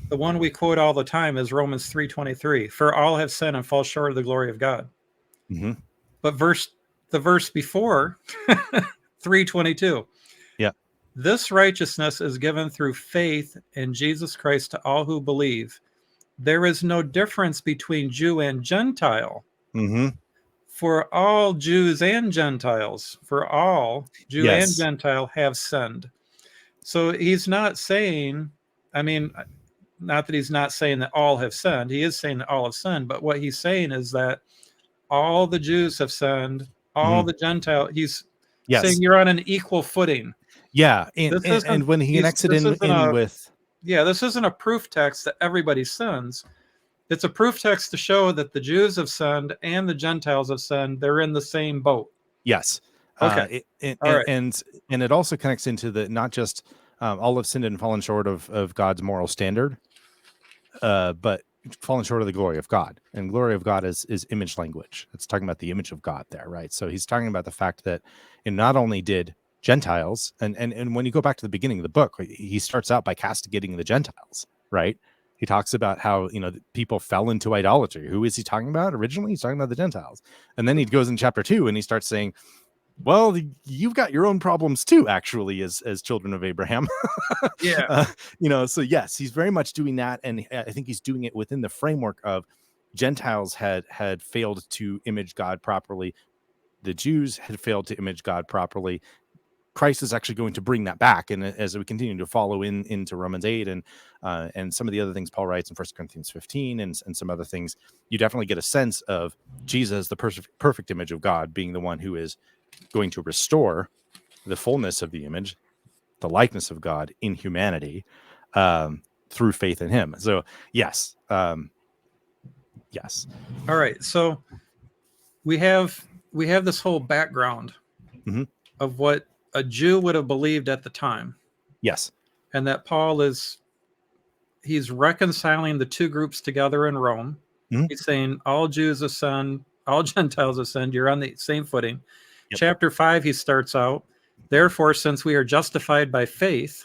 The one we quote all the time is Romans 3:23. For all have sinned and fall short of the glory of God. Mm-hmm. But the verse before 3:22. Yeah. This righteousness is given through faith in Jesus Christ to all who believe. There is no difference between Jew and Gentile. Mm-hmm. For all Jews and Gentiles, Jew and Gentile have sinned. So he's not saying, I mean, not that he's not saying that all have sinned. He is saying that all have sinned. But what he's saying is that all the Jews have sinned, all the Gentile. He's saying you're on an equal footing. Yeah. And when he connects it in with. Yeah, this isn't a proof text that everybody sins. It's a proof text to show that the Jews have sinned and the Gentiles have sinned. They're in the same boat. Yes. Okay. And it also connects into the not just all have sinned and fallen short of God's moral standard, but fallen short of the glory of God. And glory of God is image language. It's talking about the image of God there, right? So he's talking about the fact that not only did Gentiles, and when you go back to the beginning of the book, he starts out by castigating the Gentiles, right? He talks about how, people fell into idolatry. Who is he talking about originally? He's talking about the Gentiles. And then he goes in chapter 2 and he starts saying, well, you've got your own problems too, actually, as children of Abraham. Yeah. So yes, he's very much doing that. And I think he's doing it within the framework of Gentiles had failed to image God properly. The Jews had failed to image God properly. Christ is actually going to bring that back. And as we continue to follow into Romans 8 and some of the other things Paul writes in 1 Corinthians 15 and some other things, you definitely get a sense of Jesus, the perfect image of God, being the one who is going to restore the fullness of the image, the likeness of God in humanity through faith in him. So, yes. Yes. All right. So we have this whole background of what a Jew would have believed at the time. Yes. And that Paul he's reconciling the two groups together in Rome. Mm-hmm. He's saying all Jews have sinned, all Gentiles have sinned. You're on the same footing. Yep. Chapter 5, he starts out, therefore, since we are justified by faith.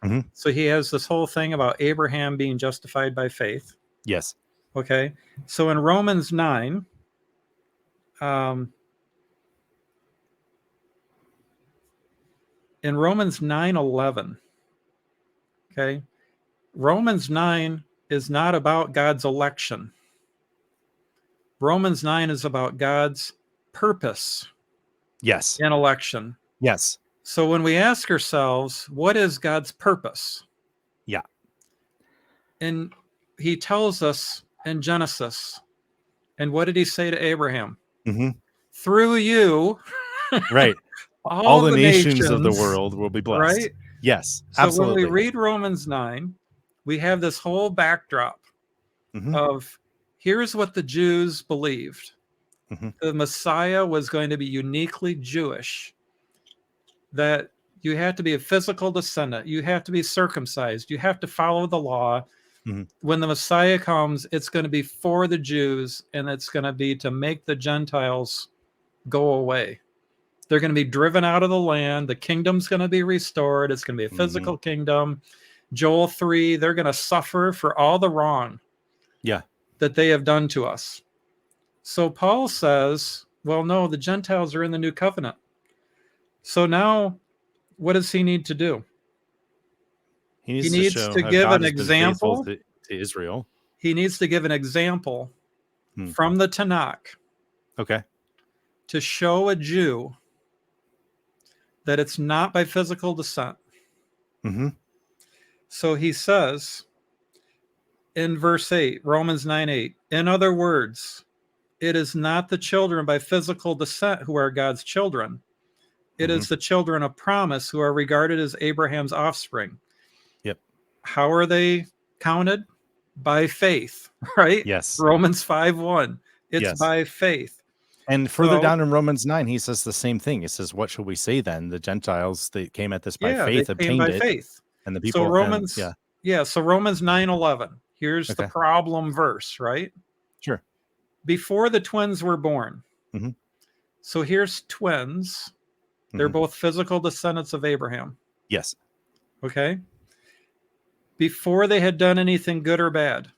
Mm-hmm. So he has this whole thing about Abraham being justified by faith. Yes. Okay. So in Romans 9, in Romans 9:11, okay, Romans 9 is not about God's election. Romans 9 is about God's purpose. Yes. In election. Yes. So when we ask ourselves, what is God's purpose? Yeah. And he tells us in Genesis. And what did he say to Abraham? Mm-hmm. Through you. Right. All the nations of the world will be blessed. Right? Yes, so absolutely. When we read Romans 9, we have this whole backdrop of here's what the Jews believed. The Messiah was going to be uniquely Jewish, that you had to be a physical descendant, you have to be circumcised, you have to follow the law, Mhm. When the Messiah comes, it's going to be for the Jews, and it's going to be to make the Gentiles go away. They're going to be driven out of the land. The kingdom's going to be restored. It's going to be a physical kingdom. Joel 3, they're going to suffer for all the wrong Yeah. that they have done to us. So Paul says, well, no, the Gentiles are in the new covenant. So now what does he need to do? He He needs to needs show to how give God an has been faithful example. to Israel. He needs to give an example Hmm. from the Tanakh Okay. to show a Jew that it's not by physical descent. Mm-hmm. So he says in verse 8, Romans 9:8, in other words, it is not the children by physical descent who are God's children. It is the children of promise who are regarded as Abraham's offspring. Yep. How are they counted? By faith, right? Yes. Romans 5:1. It's Yes. by faith. And further So, down in Romans 9, he says the same thing. He says, what shall we say then? The Gentiles, they came at this by yeah, they faith, came obtained by it. faith. And the So people, Romans, so Romans 9:11. Here's the Okay. problem verse, right? Sure. Before the twins were born. Mhm. So here's twins. They're Mhm. both physical descendants of Abraham. Yes. Okay. Before they had done anything good or bad.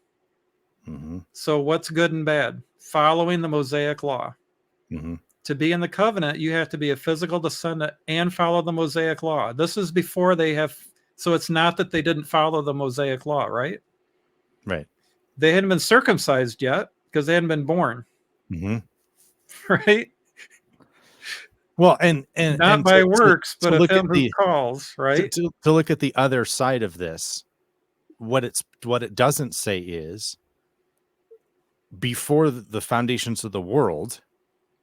Mm-hmm. So what's good and bad? Following the Mosaic law. Mm-hmm. To be in the covenant, you have to be a physical descendant and follow the Mosaic law. This is before they have. So it's not that they didn't follow the Mosaic law, right? Right. They hadn't been circumcised yet because they hadn't been born, Mm-hmm. right? Well, and Not by works, to but of look him at who calls, right? to look at the other side of this, what it doesn't say is before the foundations of the world,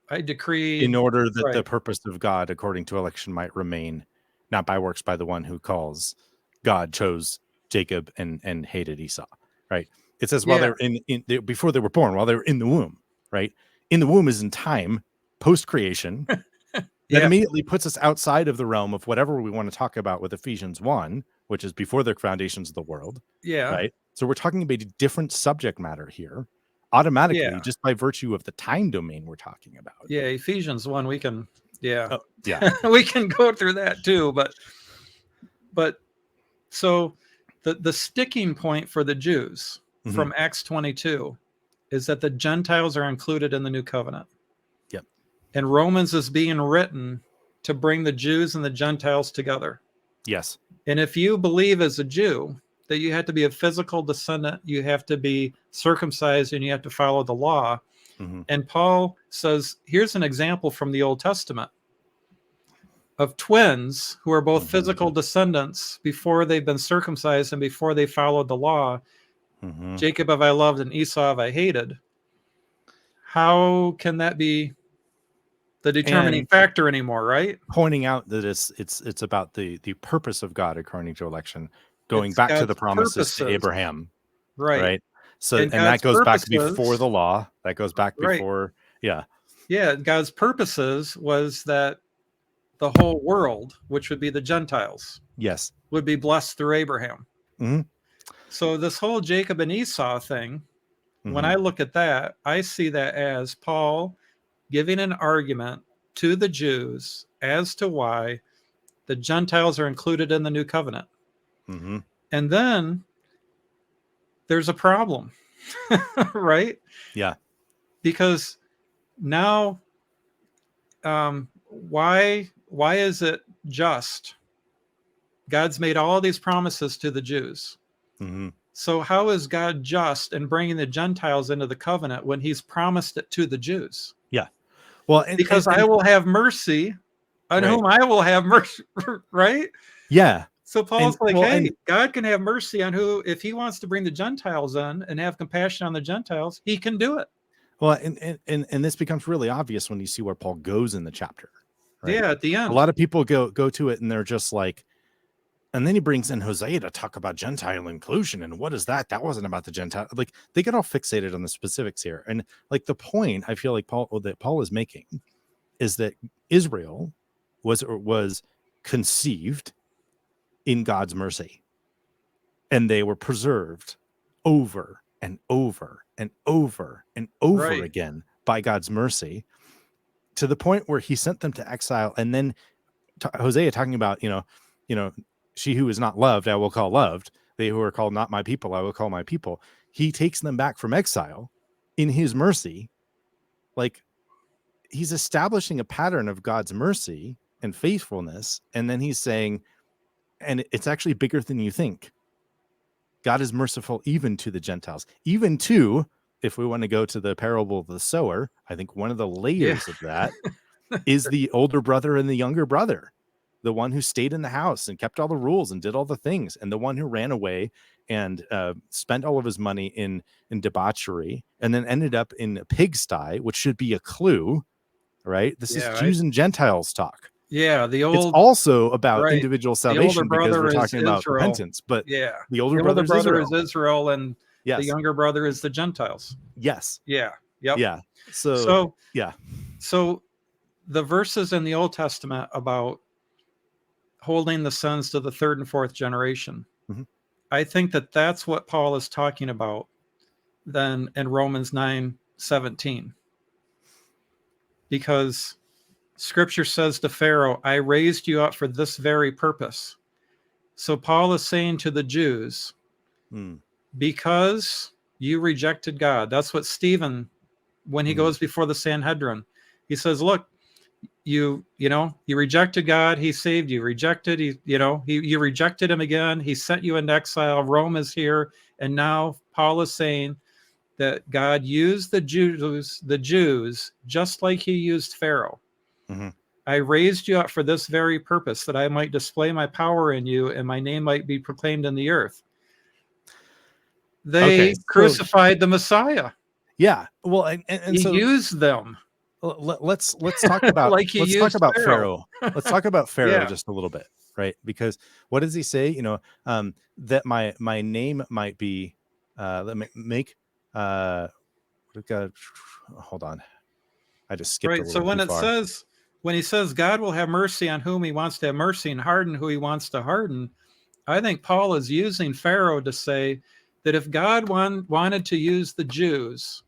I decree, in order that the right. purpose of God according to election might remain, not by works by the one who calls. God chose Jacob and hated Esau, right? It says while Yeah. they're before they were born, while they were in the womb, right? In the womb is in time, post creation. That Yeah. immediately puts us outside of the realm of whatever we want to talk about with Ephesians 1, which is before the foundations of the world, Yeah. right? So we're talking about a different subject matter here, automatically, Yeah. just by virtue of the time domain we're talking about. Yeah. Ephesians 1, we can, yeah. Oh, yeah. We can go through that too. But so the sticking point for the Jews from Acts 22 is that the Gentiles are included in the new covenant. Yep. And Romans is being written to bring the Jews and the Gentiles together. Yes. And if you believe as a Jew that you have to be a physical descendant, you have to be circumcised, and you have to follow the law. And Paul says, here's an example from the Old Testament of twins who are both physical descendants before they've been circumcised and before they followed the law. Jacob have I loved and Esau have I hated. How can that be the determining factor anymore, right? Pointing out that it's about the purpose of God according to election, going It's back to God's the promises to purposes. Abraham, Right. right? So And and that God's goes back purposes, before the law. That goes back right. before, yeah. Yeah, God's purposes was that the whole world, which would be the Gentiles, Yes. would be blessed through Abraham. Mm-hmm. So this whole Jacob and Esau thing, when I look at that, I see that as Paul giving an argument to the Jews as to why the Gentiles are included in the new covenant. And then there's a problem, right? Yeah. Because now, why is it just? God's made all these promises to the Jews. So how is God just in bringing the Gentiles into the covenant when he's promised it to the Jews? Yeah. Well, Because I will have mercy on whom I will have mercy, right? Yeah. So Paul's hey, God can have mercy on who, if he wants to bring the Gentiles in and have compassion on the Gentiles, he can do it. Well, and this becomes really obvious when you see where Paul goes in the chapter. Right? Yeah, at the end. A lot of people go to it and they're just like, and then he brings in Hosea to talk about Gentile inclusion. And what is that? That wasn't about the Gentile. Like they get all fixated on the specifics here. And like the point I feel like Paul is making is that Israel was conceived in God's mercy, and they were preserved over and over and over and over Right. again by God's mercy, to the point where he sent them to exile. And then Hosea talking about, she who is not loved, I will call loved. They who are called not my people, I will call my people. He takes them back from exile in his mercy. Like, he's establishing a pattern of God's mercy and faithfulness. And then he's saying, and it's actually bigger than you think. God is merciful even to the Gentiles, even to, if we want to go to the parable of the sower, I think one of the layers of that is the older brother and the younger brother, the one who stayed in the house and kept all the rules and did all the things, and the one who ran away and spent all of his money in debauchery and then ended up in a pigsty, which should be a clue, right? This is Jews and Gentiles talk. Yeah, it's also about individual salvation because we're talking about Israel. Repentance, but the older brother is Israel, and the younger brother is the Gentiles. Yes. Yeah. Yep. Yeah. So the verses in the Old Testament about holding the sons to the third and fourth generation, I think that's what Paul is talking about then in Romans 9:17, because Scripture says to Pharaoh, I raised you up for this very purpose. So Paul is saying to the Jews, because you rejected God. That's what Stephen, when he goes before the Sanhedrin, he says, look, you rejected God. He saved you. You rejected him again. He sent you into exile. Rome is here. And now Paul is saying that God used the Jews just like he used Pharaoh. I raised you up for this very purpose, that I might display my power in you and my name might be proclaimed in the earth. They crucified the Messiah. Yeah. Well, and he used them. Let's talk about Pharaoh. Let's talk about Pharaoh just a little bit, right? Because what does he say? That my name might be let me make hold on. I just skipped a little so when too far. When he says God will have mercy on whom he wants to have mercy and harden who he wants to harden, I think Paul is using Pharaoh to say that if God wanted to use the Jews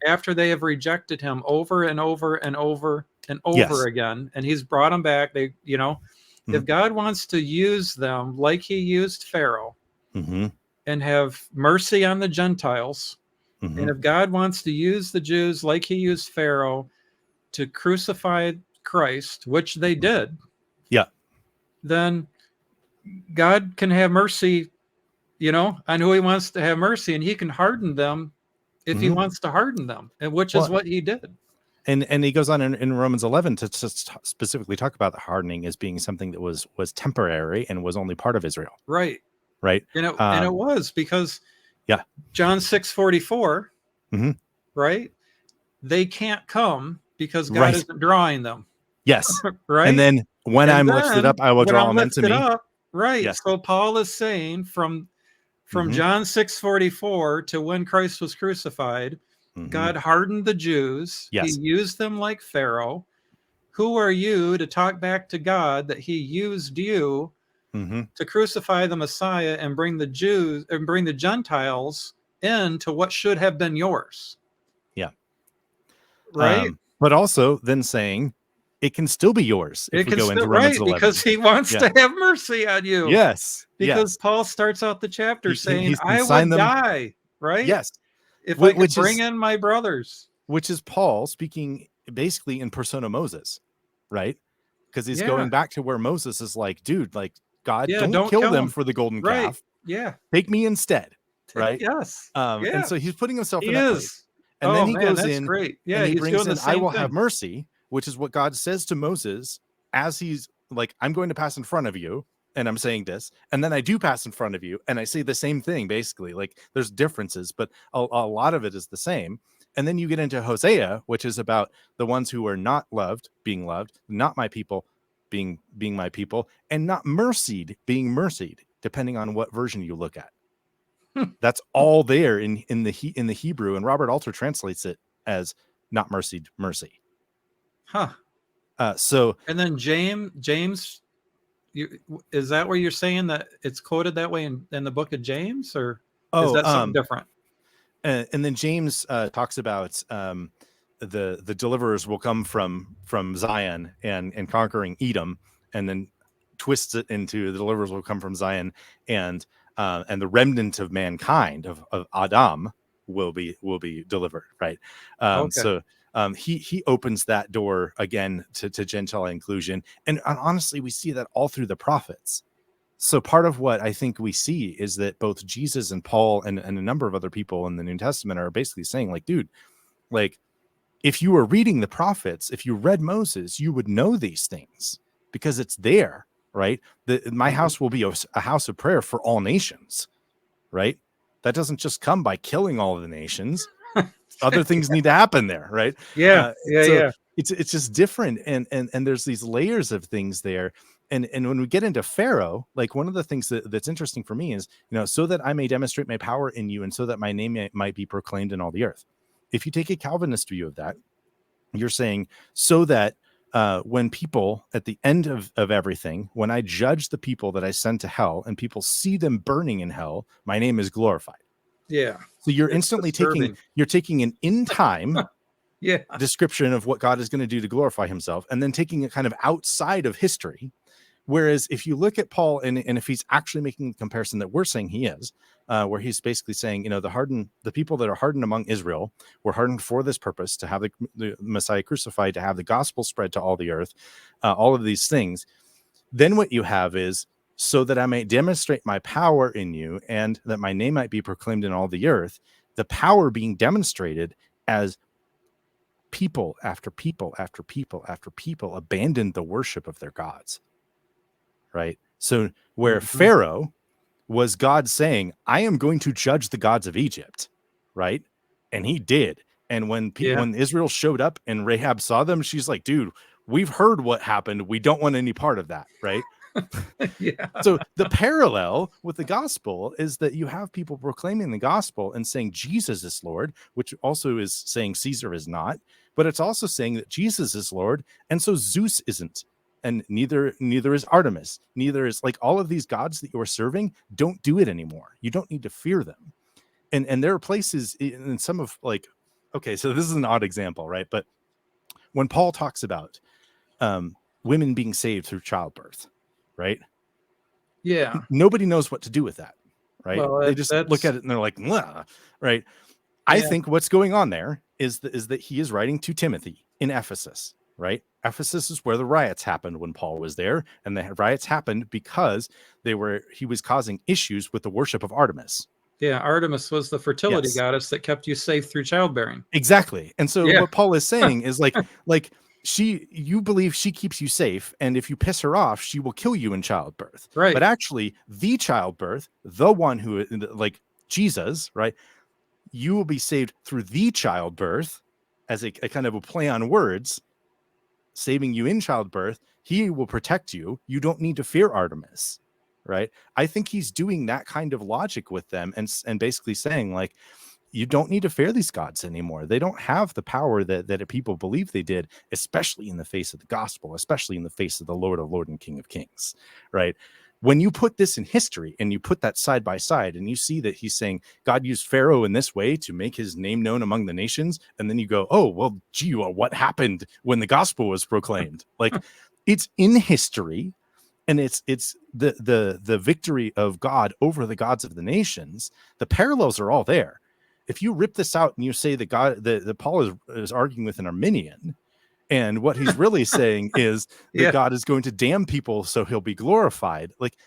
after they have rejected him over and over and over and over again, and he's brought them back, if God wants to use them like he used Pharaoh and have mercy on the Gentiles, and if God wants to use the Jews like he used Pharaoh to crucify Christ, which they did, then God can have mercy, on who he wants to have mercy, and he can harden them if he wants to harden them, and which is what he did. And he goes on in Romans 11 to specifically talk about the hardening as being something that was temporary and was only part of Israel. Right. And it was because John 6:44, right? They can't come because God isn't drawing them. Yes. Right. And then when I'm lifted up, I will draw them into me. Right. Yes. So Paul is saying from John 6:44 to when Christ was crucified, God hardened the Jews. He used them like Pharaoh. Who are you to talk back to God that he used you to crucify the Messiah and bring the Jews and bring the Gentiles into what should have been yours? Yeah. Right. But also then saying it can still be yours if we go into Romans 11. Because he wants to have mercy on you. Yes. Because Paul starts out the chapter saying, I would die, right? Yes. If I could bring in my brothers. Which is Paul speaking basically in persona Moses, right? Because he's going back to where Moses is like, dude, like, God, don't kill them for the golden calf. Yeah. Take me instead, right? Yes. And so he's putting himself in that place. And then he goes in, great. and he brings in, I will have mercy, which is what God says to Moses as he's like, I'm going to pass in front of you. And I'm saying this, and then I do pass in front of you, and I say the same thing, basically. Like, there's differences, but a lot of it is the same. And then you get into Hosea, which is about the ones who are not loved, being loved, not my people, being my people, and not mercied, being mercied, depending on what version you look at. That's all there in the Hebrew, and Robert Alter translates it as not mercied, mercy. And then James. Is that where you're saying that it's quoted that way in the book of James, or Is Oh, that something different? and then James talks about the deliverers will come from Zion and conquering Edom, and then twists it into the deliverers will come from Zion, and the remnant of mankind of Adam will be delivered, right? Okay. So he opens that door again to Gentile inclusion, and honestly, we see that all through the prophets. So part of what I think we see is that both Jesus and Paul and a number of other people in the New Testament are basically saying, like, dude, like, if you were reading the prophets, if you read Moses, you would know these things because it's there, right? My house will be a house of prayer for all nations, right? That doesn't just come by killing all of the nations. Other things need to happen there, right? Yeah. So it's just different, and there's these layers of things there. And when we get into Pharaoh, like, one of the things that's interesting for me is, so that I may demonstrate my power in you, and so that my name might be proclaimed in all the earth. If you take a Calvinist view of that, you're saying so that when people at the end of everything, when I judge the people that I send to hell and people see them burning in hell, my name is glorified. Yeah. So you're It's instantly disturbing. taking an in time Yeah. description of what God is going to do to glorify himself, and then taking it kind of outside of history. Whereas if you look at Paul, and if he's actually making the comparison that we're saying he is, where he's basically saying, the people that are hardened among Israel were hardened for this purpose, to have the Messiah crucified, to have the gospel spread to all the earth, all of these things. Then what you have is, so that I may demonstrate my power in you, and that my name might be proclaimed in all the earth. The power being demonstrated as people after people after people after people abandoned the worship of their gods. Right. So where Pharaoh was God saying, I am going to judge the gods of Egypt. Right. And he did. And when Israel showed up and Rahab saw them, she's like, dude, we've heard what happened. We don't want any part of that. Right. Yeah. So the parallel with the gospel is that you have people proclaiming the gospel and saying Jesus is Lord, which also is saying Caesar is not, but it's also saying that Jesus is Lord, and so Zeus isn't, and neither is Artemis, neither is, like, all of these gods that you are serving. Don't do it anymore. You don't need to fear them. And there are places in some of, like, okay, so this is an odd example, right? But when Paul talks about women being saved through childbirth, right? Yeah. Nobody knows what to do with that, right? Well, They just look at it and they're like, "Mwah," right? I Yeah. think what's going on there is that he is writing to Timothy in Ephesus, right? Ephesus is where the riots happened when Paul was there, and the riots happened because he was causing issues with the worship of Artemis. Yeah. Artemis was the fertility Yes. goddess that kept you safe through childbearing. Exactly. And so Yeah. what Paul is saying is like you believe she keeps you safe, and if you piss her off, she will kill you in childbirth. Right. But actually, the childbirth, the one who, like Jesus, right? You will be saved through the childbirth, as a kind of a play on words, saving you in childbirth. He will protect you. You don't need to fear Artemis, right? I think he's doing that kind of logic with them, and basically saying, like, you don't need to fear these gods anymore. They don't have the power that people believe they did, especially in the face of the gospel, especially in the face of the Lord of Lords and King of Kings, right? When you put this in history and you put that side by side, and you see that he's saying God used Pharaoh in this way to make his name known among the nations, and then you go, oh, well, gee, well, what happened when the gospel was proclaimed? Like, it's in history, and it's the victory of God over the gods of the nations. The parallels are all there. If you rip this out and you say that Paul is arguing with an Arminian, and what he's really saying is that God is going to damn people so he'll be glorified, like,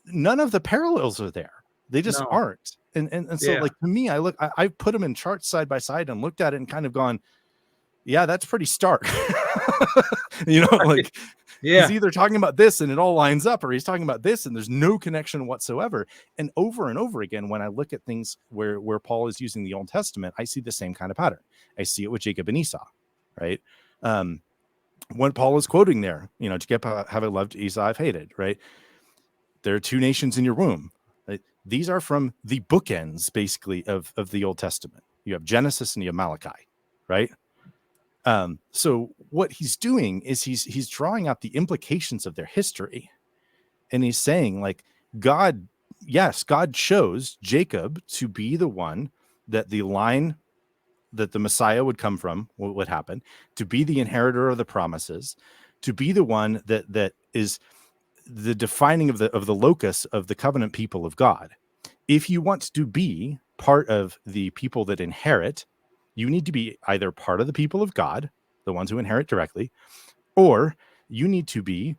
none of the parallels are there. They just aren't. And so, like, to me, I put them in charts side by side and looked at it and kind of gone, yeah, that's pretty stark. Like, he's either talking about this and it all lines up, or he's talking about this and there's no connection whatsoever. And over again, when I look at things where Paul is using the Old Testament, I see the same kind of pattern. I see it with Jacob and Esau, right? When Paul is quoting there, Jacob have I loved, Esau I've hated, right? There are two nations in your womb. Right? These are from the bookends, basically, of the Old Testament. You have Genesis and you have Malachi, right? So what he's doing is he's drawing out the implications of their history, and he's saying, like, God yes, God chose Jacob to be the one that the line that the Messiah would come from, what would happen, to be the inheritor of the promises, to be the one that is the defining of the locus of the covenant people of God. If you want to be part of the people that inherit, you need to be either part of the people of God, the ones who inherit directly, or you need to be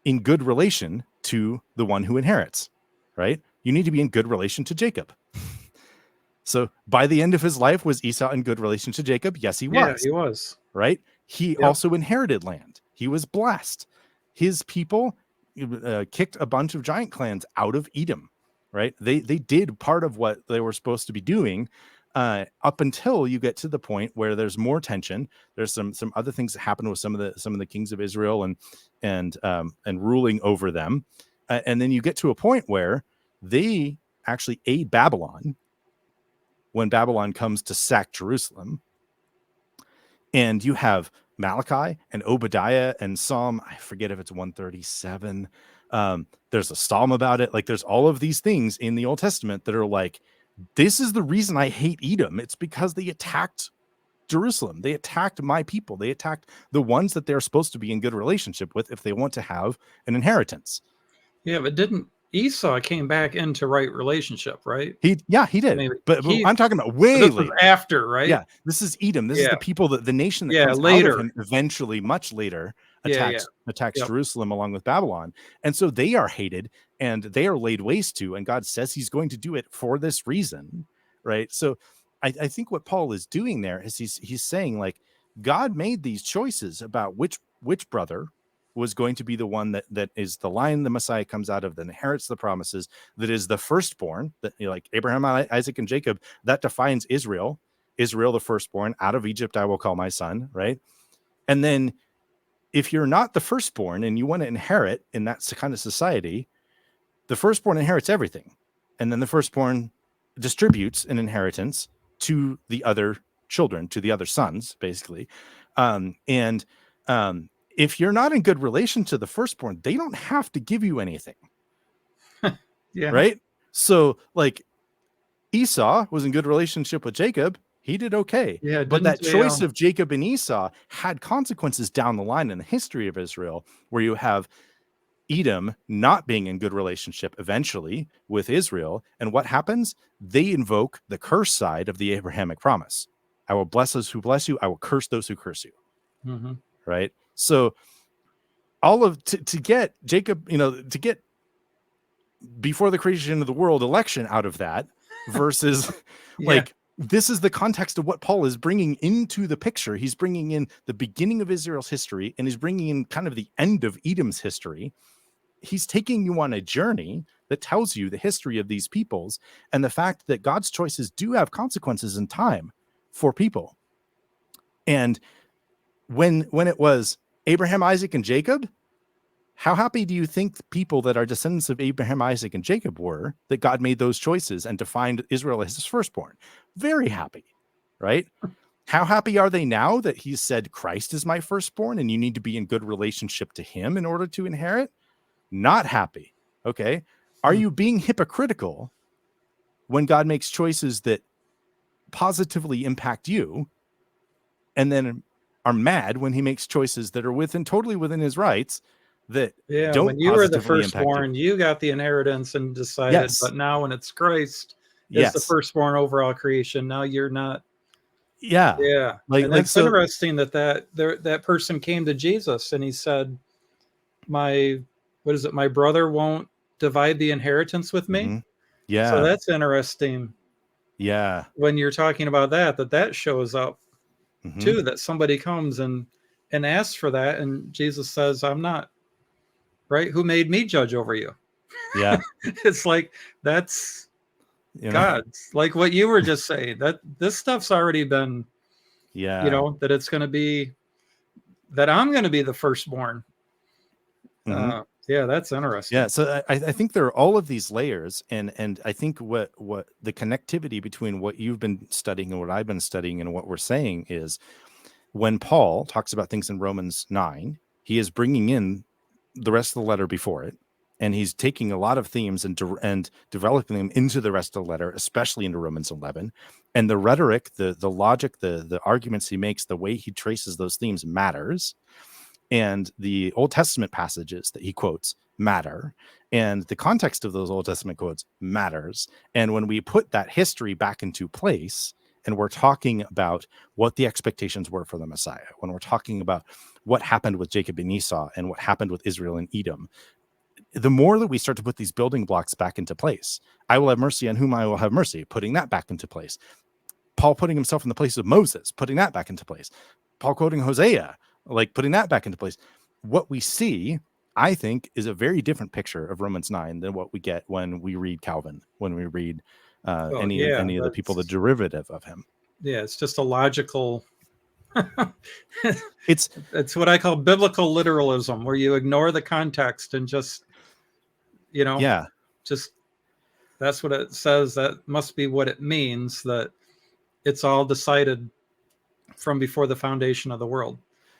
in good relation to the one who inherits, right? You need to be in good relation to Jacob. So by the end of his life, was Esau in good relation to Jacob? Yes, he was. Yeah, he was. Right? He also inherited land. He was blessed. His people kicked a bunch of giant clans out of Edom, right? They did part of what they were supposed to be doing up until you get to the point where there's more tension. There's some other things that happen with some of the kings of Israel and ruling over them, and then you get to a point where they actually aid Babylon when Babylon comes to sack Jerusalem. And you have Malachi and Obadiah and Psalm, I forget if it's 137. There's a Psalm about it. Like there's all of these things in the Old Testament that are like, this is the reason I hate Edom. It's because they attacked Jerusalem. They attacked my people. They attacked the ones that they're supposed to be in good relationship with if they want to have an inheritance. Yeah, but didn't Esau came back into right relationship, right? He did. Maybe but I'm talking about way this later. was after, right? Yeah, this is Edom. This is the people that the nation that comes later. out of him eventually, much later, attacks Yep. Jerusalem along with Babylon. And so they are hated and they are laid waste to. And God says he's going to do it for this reason, right? So I think what Paul is doing there is he's saying, like, God made these choices about which brother was going to be the one that is the line the Messiah comes out of, that inherits the promises, that is the firstborn, that, you know, like Abraham, Isaac, and Jacob, that defines Israel, the firstborn. Out of Egypt I will call my son, right? And then if you're not the firstborn and you want to inherit in that kind of society, the firstborn inherits everything. And then the firstborn distributes an inheritance to the other children, to the other sons, basically. If you're not in good relation to the firstborn, they don't have to give you anything. Yeah. Right? So, like, Esau was in good relationship with Jacob. He did okay. Yeah, but that choice of Jacob and Esau had consequences down the line in the history of Israel, where you have Edom not being in good relationship eventually with Israel. And what happens? They invoke the curse side of the Abrahamic promise. I will bless those who bless you. I will curse those who curse you. Mm-hmm. Right? So all of to get Jacob, to get before the creation of the world election out of that versus like, this is the context of what Paul is bringing into the picture. He's bringing in the beginning of Israel's history, and he's bringing in kind of the end of Edom's history. He's taking you on a journey that tells you the history of these peoples and the fact that God's choices do have consequences in time for people. And when it was Abraham, Isaac, and Jacob, how happy do you think the people that are descendants of Abraham, Isaac, and Jacob were that God made those choices and defined Israel as his firstborn? Very happy, right? How happy are they now that he said, Christ is my firstborn and you need to be in good relationship to him in order to inherit? Not happy. Okay. Are you being hypocritical when God makes choices that positively impact you, and then are mad when he makes choices that are totally within his rights that don't when you were the positively impact firstborn, you got the inheritance and decided, Yes. but now when it's Christ is the firstborn over all creation, now you're not. Yeah. And that's interesting that person came to Jesus and he said, my brother won't divide the inheritance with me. Mm-hmm. Yeah. So that's interesting. Yeah. When you're talking about that shows up too, that somebody comes and asks for that. And Jesus says, I'm not, right? Who made me judge over you? Yeah. It's like, that's God's, like what you were just saying, that this stuff's already been, that it's going to be, that I'm going to be the firstborn. That's interesting. Yeah, so I think there are all of these layers, and I think what the connectivity between what you've been studying and what I've been studying and what we're saying is, when Paul talks about things in Romans 9, he is bringing in the rest of the letter before it, And he's taking a lot of themes and developing them into the rest of the letter, especially into Romans 11. And the rhetoric, the logic, the arguments he makes, the way he traces those themes matters. And the Old Testament passages that he quotes matter. And the context of those Old Testament quotes matters. And when we put that history back into place, and we're talking about what the expectations were for the Messiah, when we're talking about what happened with Jacob and Esau and what happened with Israel and Edom, the more that we start to put these building blocks back into place, I will have mercy on whom I will have mercy, putting that back into place. Paul putting himself in the place of Moses, putting that back into place. Paul quoting Hosea, like putting that back into place. What we see, I think, is a very different picture of Romans 9 than what we get when we read Calvin, when we read any of the people, the derivative of him. Yeah, it's just a logical... it's what I call biblical literalism, where you ignore the context and just, just that's what it says. That must be what it means, that it's all decided from before the foundation of the world.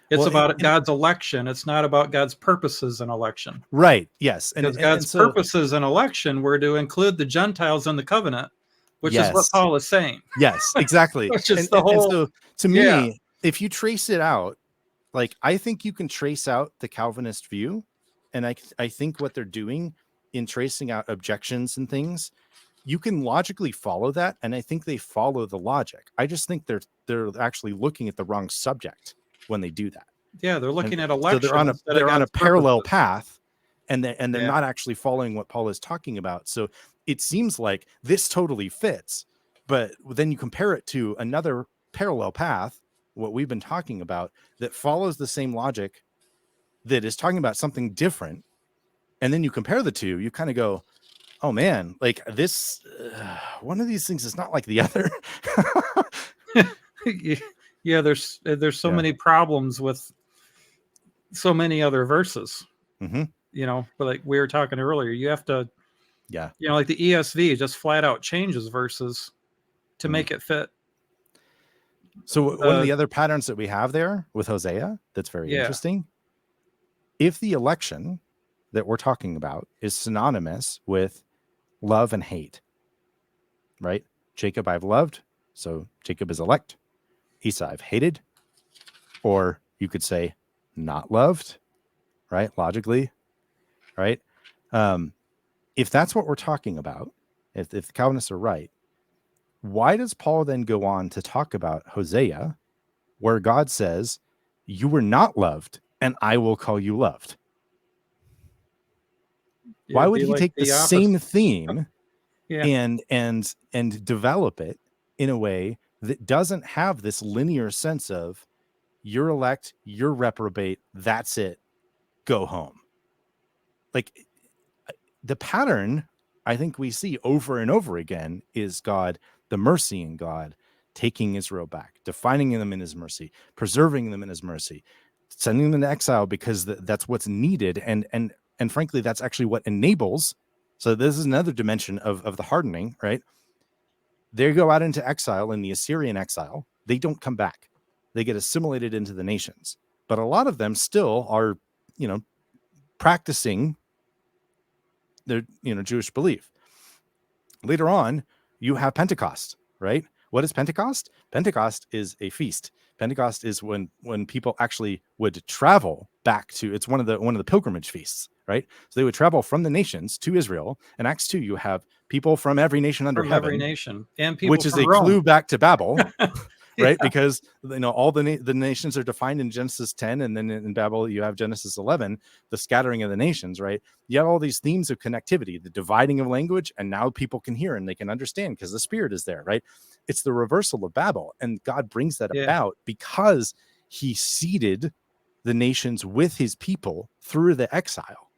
It's about God's election. It's not about God's purposes in election. Right. Yes. Because God's purposes in election were to include the Gentiles in the covenant, which is what Paul is saying. Yes, exactly. Which is the whole. So to me, if you trace it out, like, I think you can trace out the Calvinist view. And I think what they're doing in tracing out objections and things, you can logically follow that. And I think they follow the logic. I just think they're actually looking at the wrong subject when they do that. Yeah, they're looking at election. So they're on a parallel path, and they're not actually following what Paul is talking about. So it seems like this totally fits, but then you compare it to another parallel path, what we've been talking about, that follows the same logic, that is talking about something different. And then you compare the two, you kind of go, oh man, like this, one of these things is not like the other. Yeah, there's so many problems with so many other verses. Mm-hmm. But like we were talking earlier, you have to, like the ESV just flat out changes verses to make it fit. So one of the other patterns that we have there with Hosea that's very interesting, if the election that we're talking about is synonymous with love and hate, right? Jacob I've loved, so Jacob is elect. Esau I've hated, or you could say not loved, right? Logically, right? If that's what we're talking about, if the Calvinists are right, why does Paul then go on to talk about Hosea, where God says, you were not loved and I will call you loved? Why would he take the same theme and develop it in a way that doesn't have this linear sense of you're elect, you're reprobate, that's it, go home? Like, the pattern I think we see over and over again is God, the mercy in God, taking Israel back, defining them in his mercy, preserving them in his mercy, sending them to exile because that's what's needed. And frankly, that's actually what enables. So this is another dimension of the hardening, right? They go out into exile, in the Assyrian exile. They don't come back. They get assimilated into the nations. But a lot of them still are, practicing their, Jewish belief. Later on, you have Pentecost, right? What is Pentecost? Pentecost is a feast. Pentecost is when people actually would travel back to, it's one of the pilgrimage feasts, right? So they would travel from the nations to Israel. In Acts 2, you have people from every nation under heaven, every nation, and people which is a Rome. clue back to Babel, right? Because all the nations are defined in Genesis 10, and then in Babel you have Genesis 11, the scattering of the nations, right? You have all these themes of connectivity, the dividing of language, and now people can hear and they can understand because the Spirit is there, right? It's the reversal of Babel, and God brings that about because he seeded the nations with his people through the exile,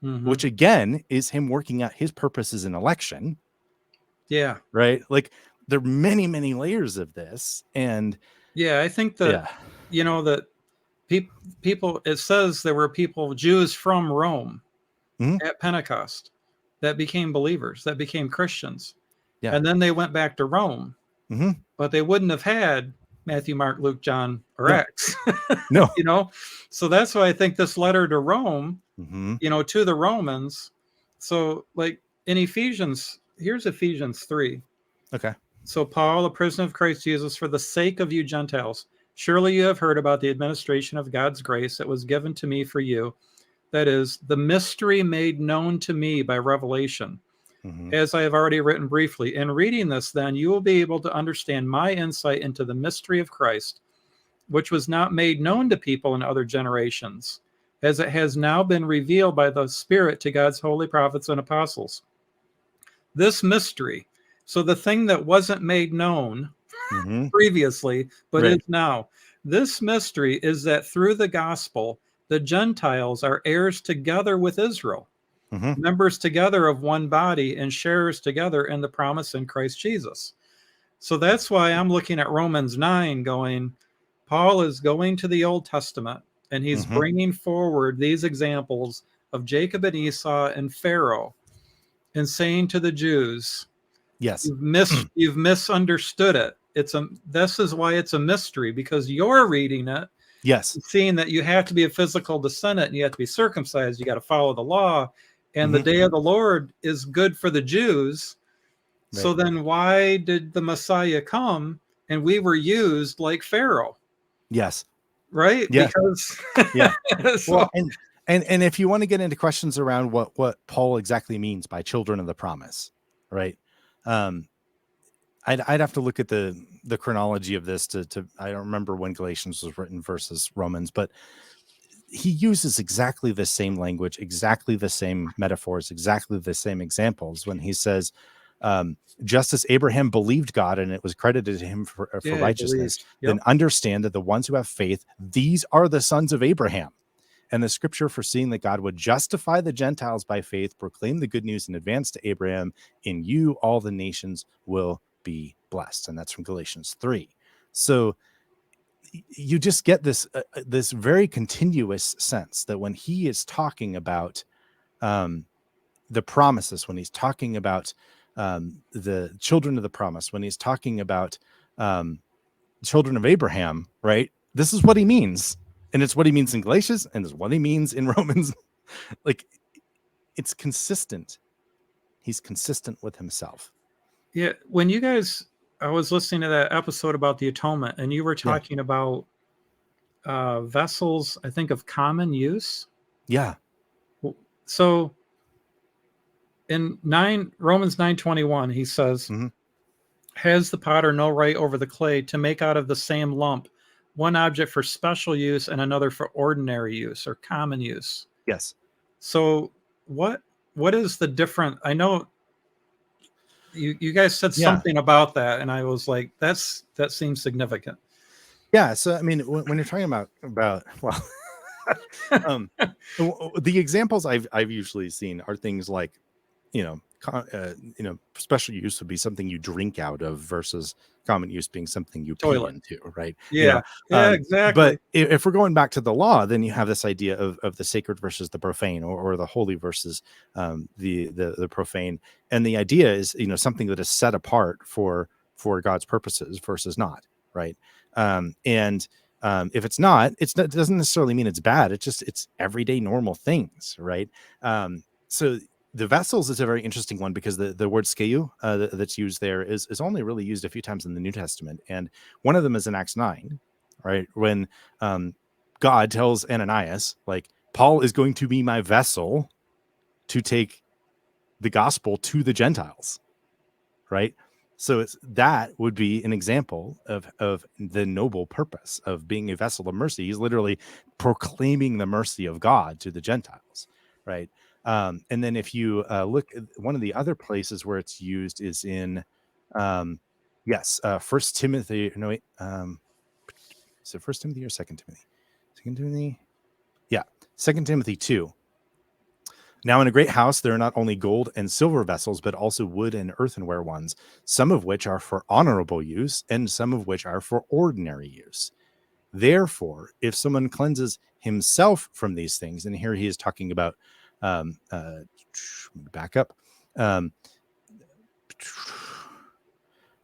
which again is him working out his purposes in election. Yeah. Right. Like, there are many, many layers of this. And I think that, that people, it says there were people, Jews from Rome at Pentecost that became believers, that became Christians. Yeah. And then they went back to Rome, but they wouldn't have had Matthew, Mark, Luke, John, or Acts. No. So that's why I think this letter to Rome, to the Romans, So, like in Ephesians, here's Ephesians 3. Okay. So, Paul, a prisoner of Christ Jesus, for the sake of you Gentiles, surely you have heard about the administration of God's grace that was given to me for you. That is, the mystery made known to me by revelation, Mm-hmm. as I have already written briefly. In reading this, then, you will be able to understand my insight into the mystery of Christ, which was not made known to people in other generations, as it has now been revealed by the Spirit to God's holy prophets and apostles. This mystery, so the thing that wasn't made known Mm-hmm. previously, but Right. is now, this mystery is that through the gospel, the Gentiles are heirs together with Israel, Mm-hmm. members together of one body, and sharers together in the promise in Christ Jesus. So that's why I'm looking at Romans 9 going, Paul is going to the Old Testament and he's Mm-hmm. bringing forward these examples of Jacob and Esau and Pharaoh and saying to the Jews, Yes. you've misunderstood it. This is why it's a mystery, because you're reading it, Yes. seeing that you have to be a physical descendant and you have to be circumcised, you got to follow the law, and the Mm-hmm. day of the Lord is good for the Jews. So Right. then why did the Messiah come and we were used like Pharaoh? Yes. Right? Yeah. Because Yeah. so, Well, and if you want to get into questions around what Paul exactly means by children of the promise, right? I'd have to look at the chronology of this to I don't remember when Galatians was written versus Romans, but he uses exactly the same language, exactly the same metaphors, exactly the same examples when he says, just as Abraham believed God and it was credited to him for yeah, I righteousness, believed. then Yep. understand that the ones who have faith, these are the sons of Abraham. And the scripture foreseeing that God would justify the Gentiles by faith, proclaim the good news in advance to Abraham, in you all the nations will be blessed. And that's from Galatians 3. So you just get this very continuous sense that when he is talking about the promises, when he's talking about the children of the promise, when he's talking about children of Abraham, right? This is what he means. And it's what he means in Galatians, and it's what he means in Romans. Like, it's consistent. He's consistent with himself. Yeah. When you guys, I was listening to that episode about the atonement, and you were Yeah. talking about vessels, I think, of common use. Yeah. So in Romans 9:21, he says, Mm-hmm. has the potter no right over the clay to make out of the same lump one object for special use and another for ordinary use or common use? Yes. So what is the different? I know you guys said Yeah. something about that, and I was like, that seems significant. Yeah. So, I mean, when you're talking about well, the examples I've usually seen are things like, special use would be something you drink out of versus common use being something you pee Toilet. into, right? Yeah. Yeah, exactly. But if we're going back to the law, then you have this idea of the sacred versus the profane, or the holy versus the profane. And the idea is, something that is set apart for God's purposes versus not, right? If it's not, it doesn't necessarily mean it's bad. It's everyday normal things, right? So the vessels is a very interesting one, because the word skeu that's used there is only really used a few times in the New Testament. And one of them is in Acts 9, right? When God tells Ananias, like, Paul is going to be my vessel to take the gospel to the Gentiles, right? So that would be an example of the noble purpose of being a vessel of mercy. He's literally proclaiming the mercy of God to the Gentiles, right? And then if you look at one of the other places where it's used is in, First Timothy. No, wait, is it First Timothy or Second Timothy? Second Timothy, yeah, Second Timothy 2. Now, in a great house, there are not only gold and silver vessels, but also wood and earthenware ones, some of which are for honorable use, and some of which are for ordinary use. Therefore, if someone cleanses himself from these things, and here he is talking about, back up,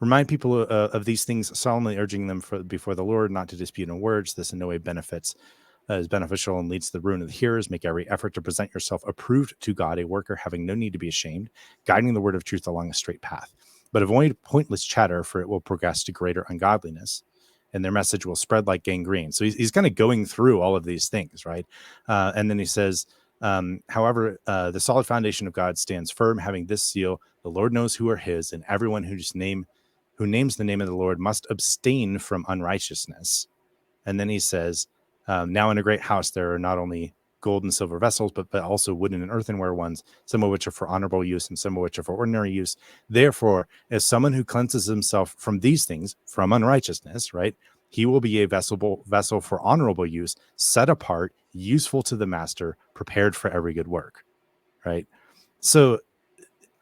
remind people of these things, solemnly urging them before the Lord not to dispute in words. This in no way benefits is beneficial and leads to the ruin of the hearers. Make every effort to present yourself approved to God, a worker having no need to be ashamed, guiding the word of truth along a straight path. But avoid pointless chatter, for it will progress to greater ungodliness, and their message will spread like gangrene. So he's kind of going through all of these things, right? And then he says, however, the solid foundation of God stands firm, having this seal: the Lord knows who are his, and everyone who names the name of the Lord must abstain from unrighteousness. And then he says, now in a great house there are not only gold and silver vessels, but also wooden and earthenware ones, some of which are for honorable use and some of which are for ordinary use. Therefore, as someone who cleanses himself from these things, from unrighteousness, right, he will be a vessel for honorable use, set apart, useful to the master, prepared for every good work, right? So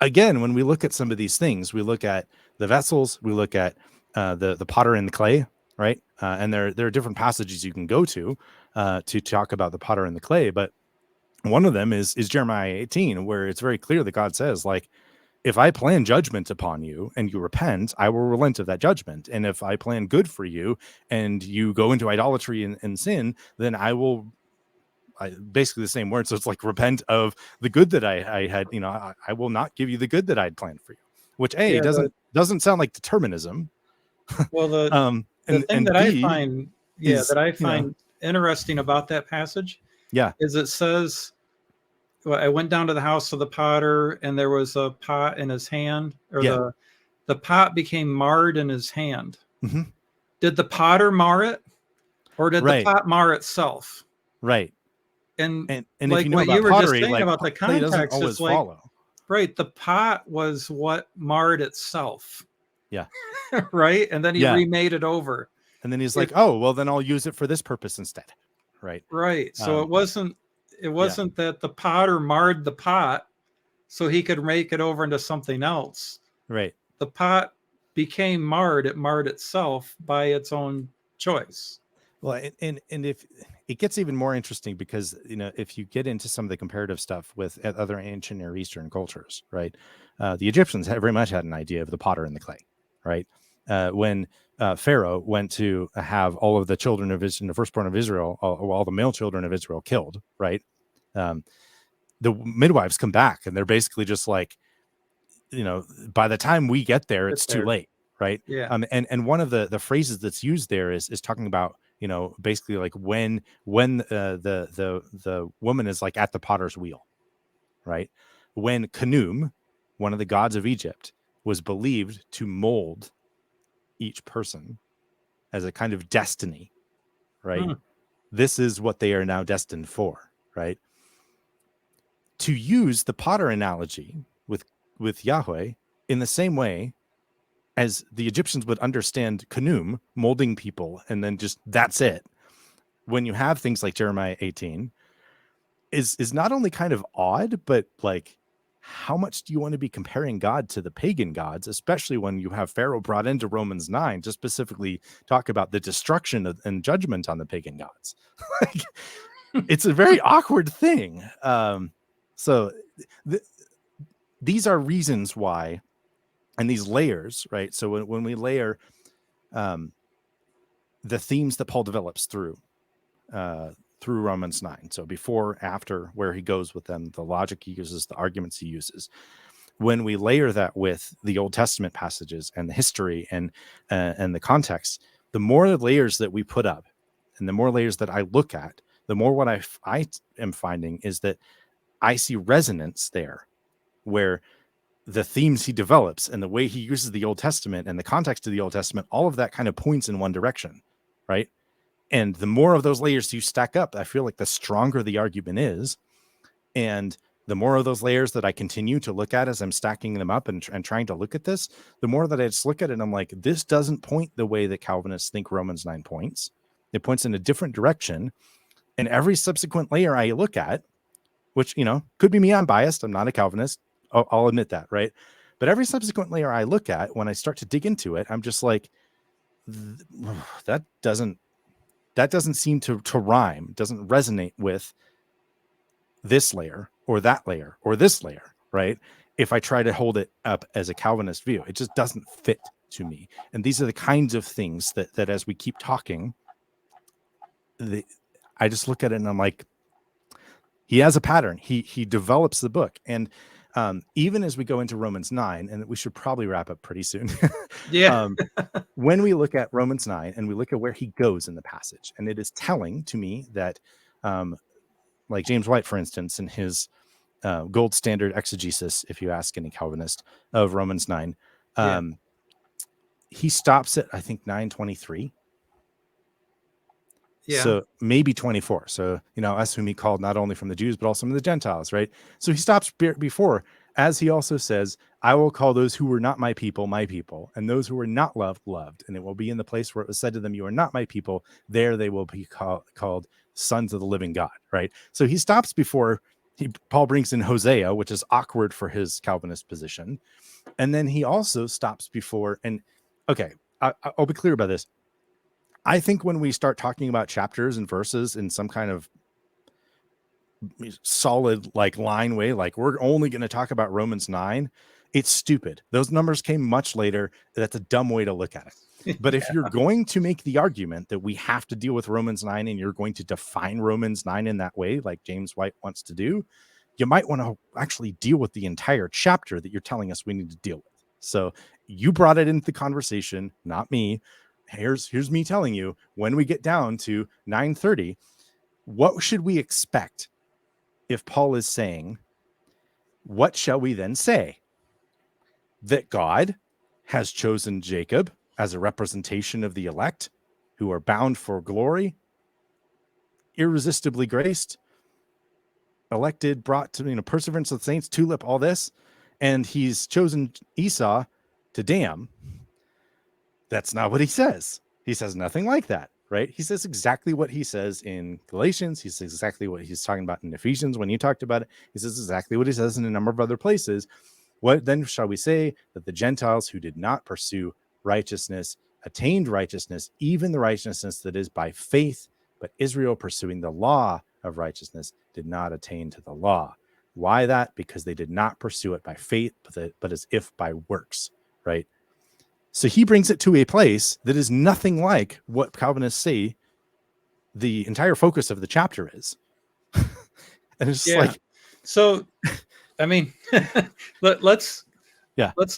again, when we look at some of these things, we look at the vessels, we look at the potter and the clay, right? And there are different passages you can go to talk about the potter and the clay, but one of them is Jeremiah 18, where it's very clear that God says, like, if I plan judgment upon you and you repent, I will relent of that judgment. And if I plan good for you and you go into idolatry and sin, then I will, basically the same word. So it's like, repent of the good that I had, I will not give you the good that I'd planned for you, which doesn't sound like determinism. Well, the thing and that I B find, is, that I find interesting about that passage, yeah, is it says, well, I went down to the house of the potter, and there was a pot in his hand, or the pot became marred in his hand. Mm-hmm. Did the potter mar it, or did the pot mar itself? Right. And like if you know what you were pottery, just saying about the context, it's like, follow. Right, the pot was what marred itself. Yeah. Right, and then he remade it over. And then he's like, oh, well, then I'll use it for this purpose instead. Right. Right. So it wasn't that the potter marred the pot so he could make it over into something else. Right. The pot became marred. It marred itself by its own choice. Well, and if it gets even more interesting, because, if you get into some of the comparative stuff with other ancient Near Eastern cultures, right, the Egyptians very much had an idea of the potter and the clay, right? When Pharaoh went to have all of the children of Israel, the firstborn of Israel, all the male children of Israel killed, right? The midwives come back and they're basically just like, by the time we get there, it's too late, right? Yeah. And one of the phrases that's used there is talking about, basically like when the woman is like at the potter's wheel, right? When Khnum, one of the gods of Egypt, was believed to mold each person as a kind of destiny, right? This is what they are now destined for, right? To use the potter analogy with Yahweh in the same way as the Egyptians would understand Khnum, molding people, and then just that's it. When you have things like Jeremiah 18, is not only kind of odd, but like, how much do you want to be comparing God to the pagan gods, especially when you have Pharaoh brought into Romans 9 to specifically talk about the destruction and judgment on the pagan gods? Like, it's a very awkward thing. So these are reasons why, and these layers, right? So when we layer the themes that Paul develops through Romans 9, so before, after, where he goes with them, the logic he uses, the arguments he uses, when we layer that with the Old Testament passages and the history and the context, the more layers that we put up and the more layers that I look at, the more what I am finding is that I see resonance there, where the themes he develops and the way he uses the Old Testament and the context of the Old Testament, all of that kind of points in one direction, right? And the more of those layers you stack up, I feel like the stronger the argument is. And the more of those layers that I continue to look at as I'm stacking them up and trying to look at this, the more that I just look at it and I'm like, this doesn't point the way that Calvinists think Romans 9 points. It points in a different direction. And every subsequent layer I look at, which, could be me, I'm biased, I'm not a Calvinist, I'll admit that, right? But every subsequent layer I look at, when I start to dig into it, I'm just like, that doesn't seem to rhyme, doesn't resonate with this layer or that layer or this layer, right? If I try to hold it up as a Calvinist view, it just doesn't fit to me. And these are the kinds of things that as we keep talking, I just look at it and I'm like, he has a pattern. He develops the book. And even as we go into Romans 9, and we should probably wrap up pretty soon. Yeah. When we look at Romans 9 and we look at where he goes in the passage, and it is telling to me that like James White, for instance, in his gold standard exegesis, if you ask any Calvinist, of Romans 9, he stops at, I think, 9:23. Yeah. So maybe 24. So, us whom he called not only from the Jews, but also from the Gentiles, right? So he stops before, as he also says, I will call those who were not my people, and those who were not loved. And it will be in the place where it was said to them, you are not my people. There they will be called sons of the living God, right? So he stops before Paul brings in Hosea, which is awkward for his Calvinist position. And then he also stops before, and okay, I'll be clear about this. I think when we start talking about chapters and verses in some kind of solid like line way, like we're only going to talk about Romans 9, it's stupid. Those numbers came much later. That's a dumb way to look at it. But if you're going to make the argument that we have to deal with Romans 9 and you're going to define Romans 9 in that way, like James White wants to do, you might want to actually deal with the entire chapter that you're telling us we need to deal with. So you brought it into the conversation, not me. Here's me telling you, when we get down to 9:30, what should we expect if Paul is saying, what shall we then say? That God has chosen Jacob as a representation of the elect who are bound for glory, irresistibly graced, elected, brought to perseverance of the saints, tulip, all this, and he's chosen Esau to damn. That's not what he says. He says nothing like that, right? He says exactly what he says in Galatians. He says exactly what he's talking about in Ephesians when you talked about it. He says exactly what he says in a number of other places. What then shall we say? That the Gentiles who did not pursue righteousness attained righteousness, even the righteousness that is by faith, but Israel pursuing the law of righteousness did not attain to the law. Why that? Because they did not pursue it by faith, but as if by works, right? So he brings it to a place that is nothing like what Calvinists say the entire focus of the chapter is. And it's just like, so, I mean, let's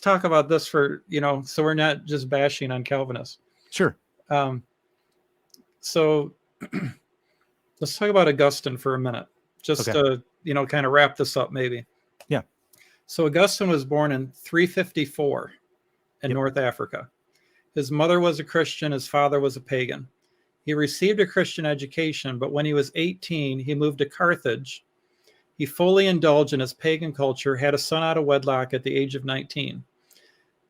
talk about this for, so we're not just bashing on Calvinists. Sure. So let's talk about Augustine for a minute, just to, kind of wrap this up maybe. Yeah. So Augustine was born in 354 in North Africa. His mother was a Christian. His father was a pagan. He received a Christian education, but when he was 18, he moved to Carthage. He fully indulged in his pagan culture, had a son out of wedlock at the age of 19.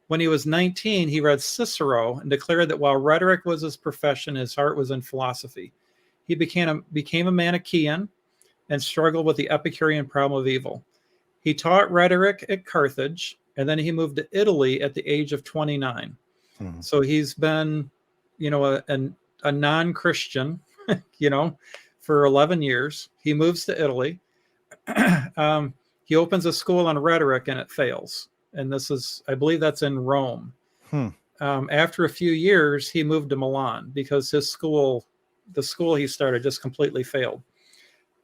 When he was 19, he read Cicero and declared that while rhetoric was his profession, his heart was in philosophy. He became a Manichaean and struggled with the Epicurean problem of evil. He taught rhetoric at Carthage, and then he moved to Italy at the age of 29. Mm-hmm. So he's been, a non-Christian, for 11 years. He moves to Italy. He opens a school on rhetoric and it fails. And this is, I believe that's in Rome. After a few years, he moved to Milan because the school he started just completely failed.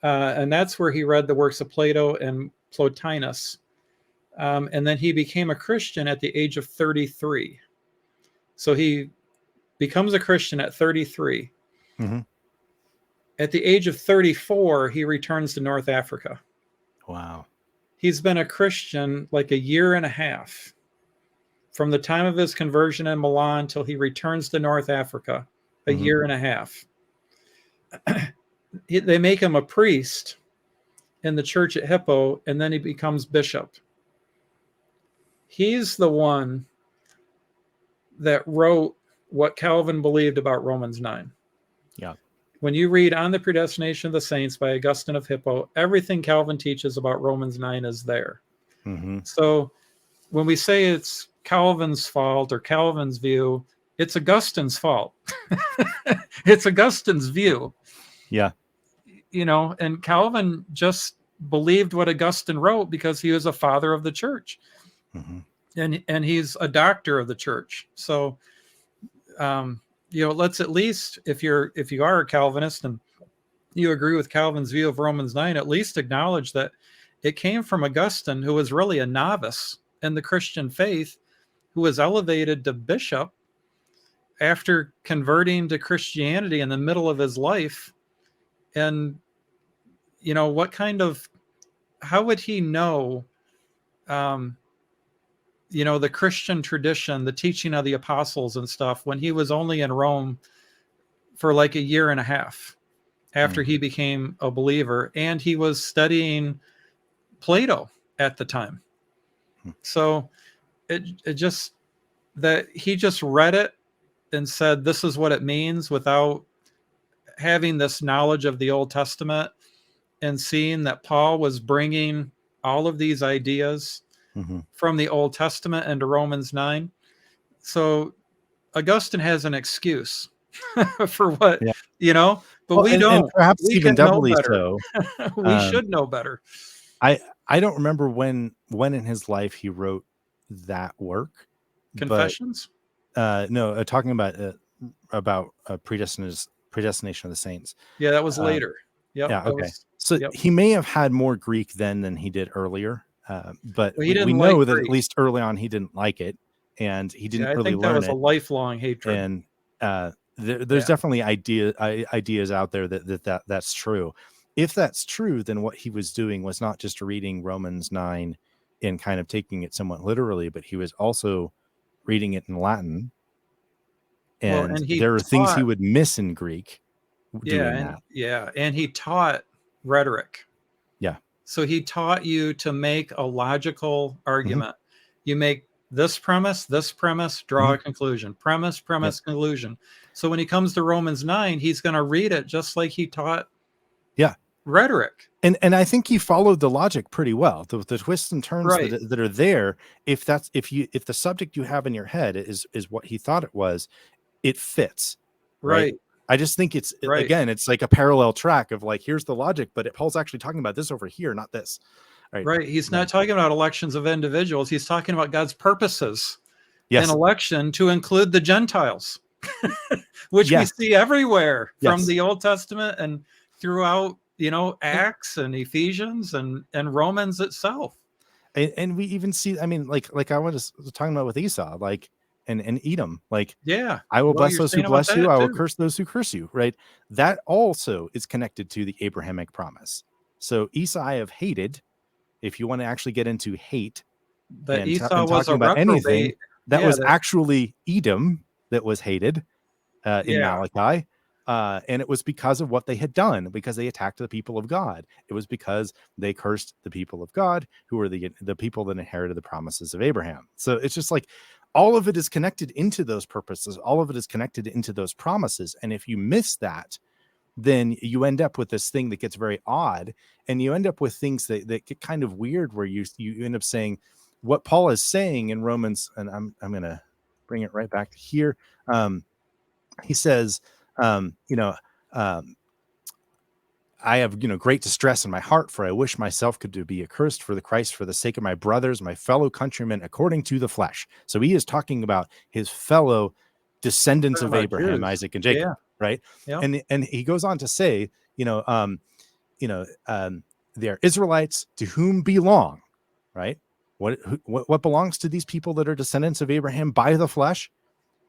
And that's where he read the works of Plato and Plotinus. And then he became a Christian at the age of 33. So he becomes a Christian at 33. Mm-hmm. At the age of 34, he returns to North Africa. Wow. He's been a Christian like a year and a half. From the time of his conversion in Milan till he returns to North Africa, a year and a half. They make him a priest in the church at Hippo, and then he becomes bishop. He's the one that wrote what Calvin believed about Romans 9. Yeah. When you read On the Predestination of the Saints by Augustine of Hippo, everything Calvin teaches about Romans 9 is there. Mm-hmm. So when we say it's Calvin's fault or Calvin's view, it's Augustine's fault. It's Augustine's view. Yeah. And Calvin just believed what Augustine wrote because he was a father of the church. Mm-hmm. And he's a doctor of the church. So, let's at least, if you are a Calvinist and you agree with Calvin's view of Romans 9, at least acknowledge that it came from Augustine, who was really a novice in the Christian faith, who was elevated to bishop after converting to Christianity in the middle of his life. And, how would he know, the Christian tradition, the teaching of the apostles and stuff, when he was only in Rome for like a year and a half after he became a believer, and he was studying Plato at the time. So it just, that he just read it and said, this is what it means, without having this knowledge of the Old Testament and seeing that Paul was bringing all of these ideas from the Old Testament into Romans 9. So Augustine has an excuse for what, but well, we don't. And perhaps we even can know doubly better. so. We should know better. I don't remember when in his life he wrote that work. Confessions? But, no, talking about predestination of the saints. Yeah, that was later. Yep, yeah. Okay. Yep. He may have had more Greek then than he did earlier. But Well, we know that Greek, at least early on, he didn't like it, and he didn't really learn it. I think that was a lifelong hatred. And there's definitely ideas out there that's true. If that's true, then what he was doing was not just reading Romans 9 and kind of taking it somewhat literally, but he was also reading it in Latin. And there are things he would miss in Greek doing that. Yeah, and he taught rhetoric. Yeah. So he taught you to make a logical argument. You make this premise, draw a conclusion. Premise, conclusion. So when he comes to Romans 9, he's going to read it just like he taught rhetoric. And I think he followed the logic pretty well. The twists and turns that are there, if the subject you have in your head is what he thought it was, it fits. Right. I just think it's again, it's like a parallel track of like, here's the logic, but Paul's actually talking about this over here, not this. Right. He's not talking about elections of individuals. He's talking about God's purposes in election to include the Gentiles, which we see everywhere from the Old Testament and throughout, Acts and Ephesians and Romans itself. And we even see, I mean, like I was talking about with Esau, like, and Edom, like, I will bless those who bless you. I will curse those who curse you. Right. That also is connected to the Abrahamic promise. So Esau I have hated. If you want to actually get into hate, that Esau was about anything, that was actually Edom that was hated in Malachi. And it was because of what they had done, because they attacked the people of God. It was because they cursed the people of God, who were the people that inherited the promises of Abraham. So it's just like all of it is connected into those purposes. All of it is connected into those promises. And if you miss that, then you end up with this thing that gets very odd, and you end up with things that get kind of weird, where you end up saying what Paul is saying in Romans, and I'm going to bring it right back here. He says, I have, great distress in my heart, for I wish myself could be accursed for the Christ, for the sake of my brothers, my fellow countrymen, according to the flesh. So he is talking about his fellow descendants of Abraham, Isaac, and Jacob, right? Yeah. And he goes on to say, they are Israelites to whom belong, right? What belongs to these people that are descendants of Abraham by the flesh?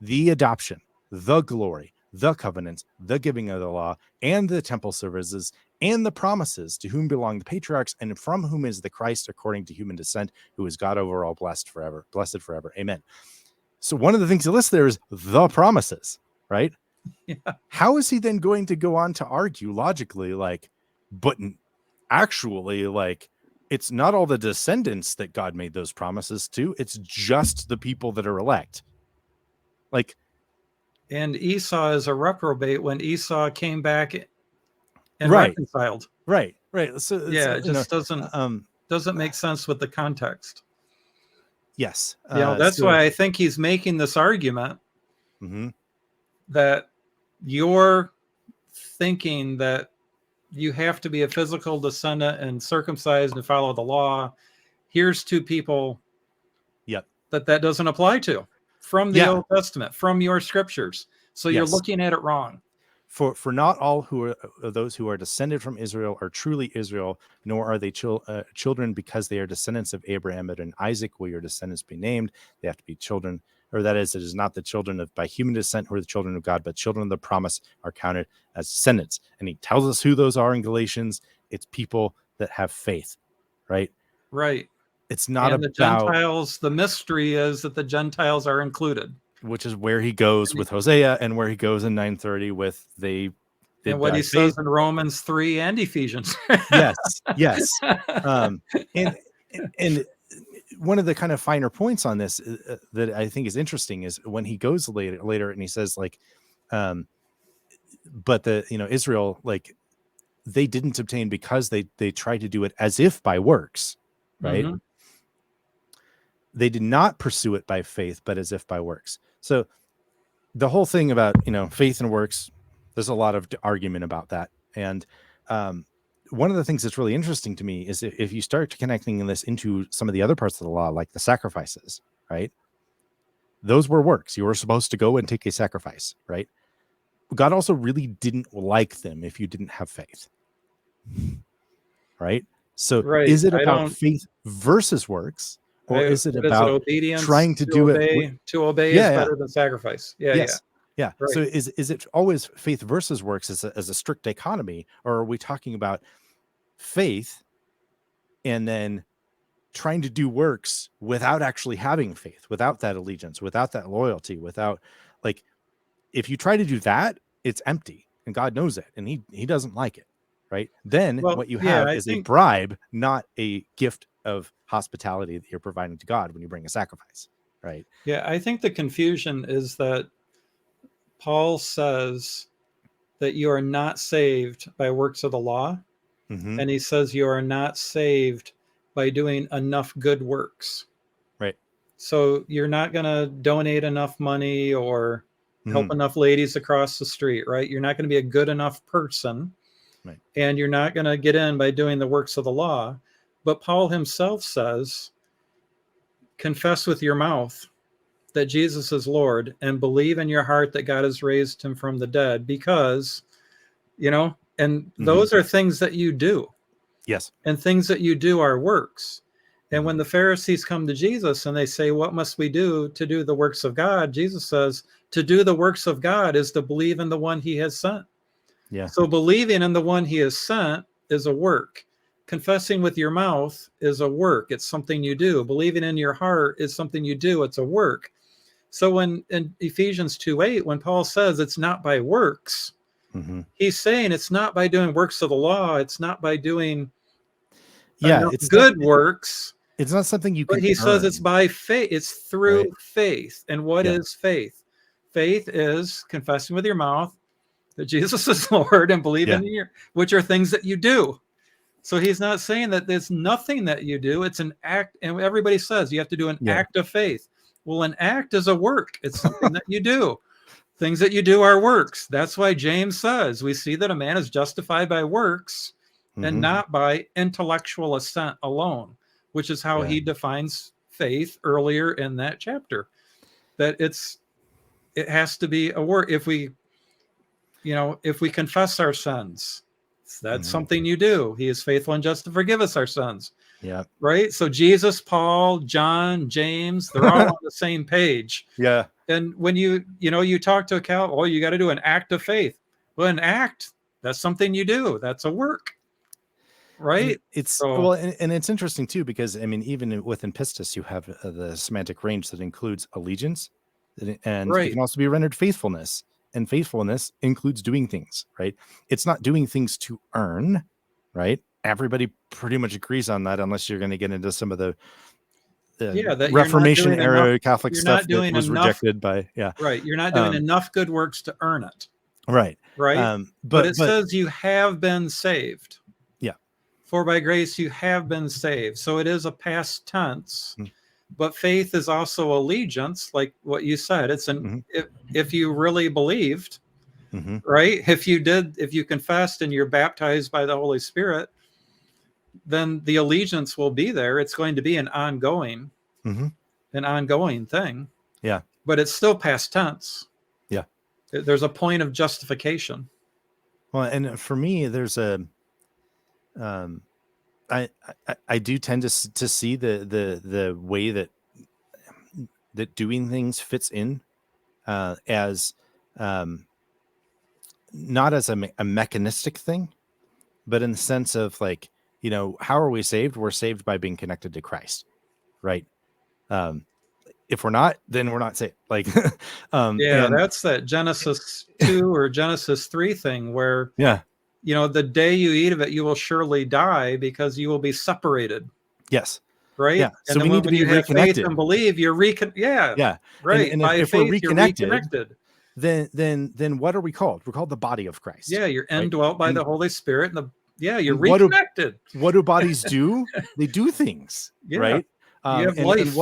The adoption, the glory, the covenants, the giving of the law, and the temple services, and the promises, to whom belong the patriarchs, and from whom is the Christ according to human descent, who is God over all, blessed forever. Amen. So one of the things he lists there is the promises, right? Yeah. How is he then going to go on to argue logically, like, but actually, like, it's not all the descendants that God made those promises to, it's just the people that are elect. Like, and Esau is a reprobate when Esau came back and reconciled. Right. So it just doesn't make sense with the context. Yes. That's why I think he's making this argument that you're thinking that you have to be a physical descendant and circumcised and follow the law. Here's two people that doesn't apply to from the Old Testament, from your scriptures. So you're looking at it wrong. For not all who are those who are descended from Israel are truly Israel, nor are they children because they are descendants of Abraham, but in Isaac will your descendants be named. They have to be children, or that is, it is not the children of by human descent who are the children of God, but children of the promise are counted as descendants. And he tells us who those are in Galatians. It's people that have faith, right? Right. It's not and the about, Gentiles, the mystery is that the Gentiles are included. which is where he goes with Hosea and where he goes in 9:30 with they did And what he faith. says in Romans 3 and Ephesians. Yes. And one of the kind of finer points on this that I think is interesting is when he goes later and he says like, but the Israel, like, they didn't obtain because they tried to do it as if by works, right? Mm-hmm. They did not pursue it by faith, but as if by works. So the whole thing about faith and works, there's a lot of argument about that. And one of the things that's really interesting to me is if you start connecting this into some of the other parts of the law, like the sacrifices, right? Those were works. You were supposed to go and take a sacrifice, right? God also really didn't like them if you didn't have faith, right? So is it about faith versus works, or is it about obedience, trying to do it? To obey is better than sacrifice. Yeah. Right. So is it always faith versus works as a strict dichotomy, or are we talking about faith and then trying to do works without actually having faith, without that allegiance, without that loyalty, without, like, if you try to do that, it's empty, and God knows it, and he doesn't like it, right? Then what you have is a bribe, not a gift of hospitality that you're providing to God when you bring a sacrifice, right? Yeah, I think the confusion is that Paul says that you are not saved by works of the law, and he says you are not saved by doing enough good works. Right. So you're not going to donate enough money or help enough ladies across the street, right? You're not going to be a good enough person, right? And you're not going to get in by doing the works of the law. But Paul himself says, confess with your mouth that Jesus is Lord and believe in your heart that God has raised him from the dead, because, and those are things that you do. Yes. And things that you do are works. And when the Pharisees come to Jesus and they say, what must we do to do the works of God? Jesus says, to do the works of God is to believe in the one he has sent. Yeah. So believing in the one he has sent is a work. Confessing with your mouth is a work. It's something you do. Believing in your heart is something you do. It's a work. So when in Ephesians 2:8, when Paul says it's not by works, he's saying it's not by doing works of the law. It's not by doing it's good works. It's not something you can But he says it's by faith. It's through faith. And what is faith? Faith is confessing with your mouth that Jesus is Lord and believing in which are things that you do. So he's not saying that there's nothing that you do. It's an act. And everybody says you have to do an act of faith. Well, an act is a work. It's something that you do. Things that you do are works. That's why James says we see that a man is justified by works and not by intellectual assent alone, which is how he defines faith earlier in that chapter. That it has to be a work. If we confess our sins, that's something you do. He is faithful and just to forgive us our sins. Yeah. Right. So Jesus, Paul, John, James, they're all on the same page. Yeah. And when you talk to a cow, you got to do an act of faith. Well, an act, that's something you do. That's a work. Right. And it's interesting too, because I mean, even within pistis, you have the semantic range that includes allegiance, and it can also be rendered faithfulness, and faithfulness includes doing things, right? It's not doing things to earn, right? Everybody pretty much agrees on that, unless you're going to get into some of the Reformation era Catholic stuff that was rejected by right. You're not doing enough good works to earn it, right? But it says you have been saved. For by grace you have been saved. So it is a past tense, but faith is also allegiance, like what you said. It's if you really believed, right? If you confessed and you're baptized by the Holy Spirit, then the allegiance will be there. It's going to be an ongoing thing. Yeah. But it's still past tense. Yeah. There's a point of justification. Well, and for me, there's a, I do tend to see the way that doing things fits in as not as a mechanistic thing, but in the sense of like, how are we saved? We're saved by being connected to Christ, right? If we're not, then we're not saved. Like, Yeah, and that's that Genesis 2 or Genesis 3 thing where, yeah, the day you eat of it, you will surely die because you will be separated. yes, Right. yeah. And So then we need to when be you have faith reconnected. and believe, you're Yeah, right. and By if we're faith, you're reconnected, reconnected. then what are we called? We're called the body of Christ. Yeah, you're Right? indwelt by And the Holy Spirit, you're and reconnected. what do bodies do? They do things, Yeah, right? you have And life.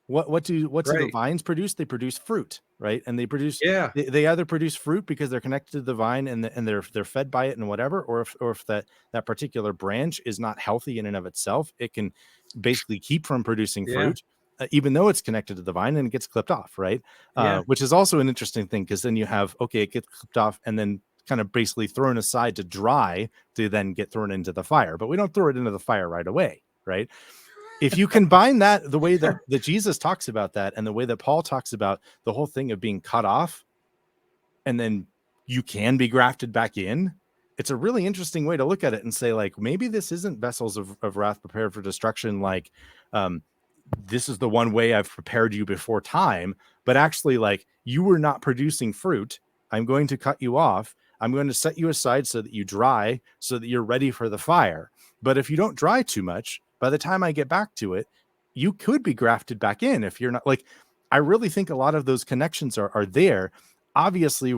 what do the Right. vines produce? They produce fruit, right? And Yeah, they either produce fruit because they're connected to the vine and they're fed by it and whatever, or if that particular branch is not healthy in and of itself, it can basically keep from producing yeah, fruit. Even though it's connected to the vine, and it gets clipped off, right? yeah, Which is also an interesting thing, because then you have, okay, it gets clipped off and then kind of basically thrown aside to dry to then get thrown into the fire. But we don't throw it into the fire right away, right? If you combine that, the way that Jesus talks about that, and the way that Paul talks about the whole thing of being cut off, and then you can be grafted back in, it's a really interesting way to look at it and say, like, maybe this isn't vessels of wrath prepared for destruction. Like, this is the one way I've prepared you before time, but actually, like, you were not producing fruit. I'm going to cut you off. I'm going to set you aside so that you dry, so that you're ready for the fire. But if you don't dry too much, by the time I get back to it, you could be grafted back in. If you're not, like, I really think a lot of those connections are there. Obviously,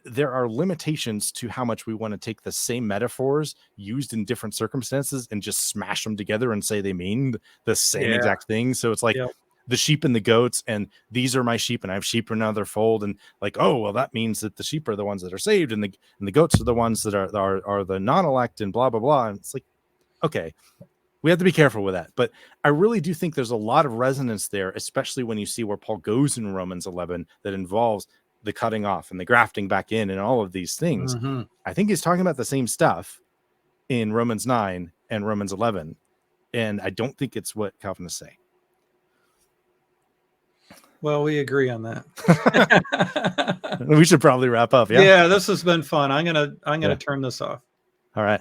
there are limitations to how much we want to take the same metaphors used in different circumstances and just smash them together and say they mean the same yeah, exact thing. So it's like yeah, the sheep and the goats, and these are my sheep, and I have sheep in another fold, and like, oh well, that means that the sheep are the ones that are saved, and the goats are the ones that are the non-elect, and blah blah blah. And it's like, okay, we have to be careful with that. But I really do think there's a lot of resonance there, especially when you see where Paul goes in Romans 11 that involves the cutting off and the grafting back in and all of these things. mm-hmm. I think he's talking about the same stuff in Romans 9 and Romans 11. And I don't think it's what Calvinists say. Well, we agree on that. We should probably wrap up. Yeah. Yeah, this has been fun. I'm gonna turn this off. All right.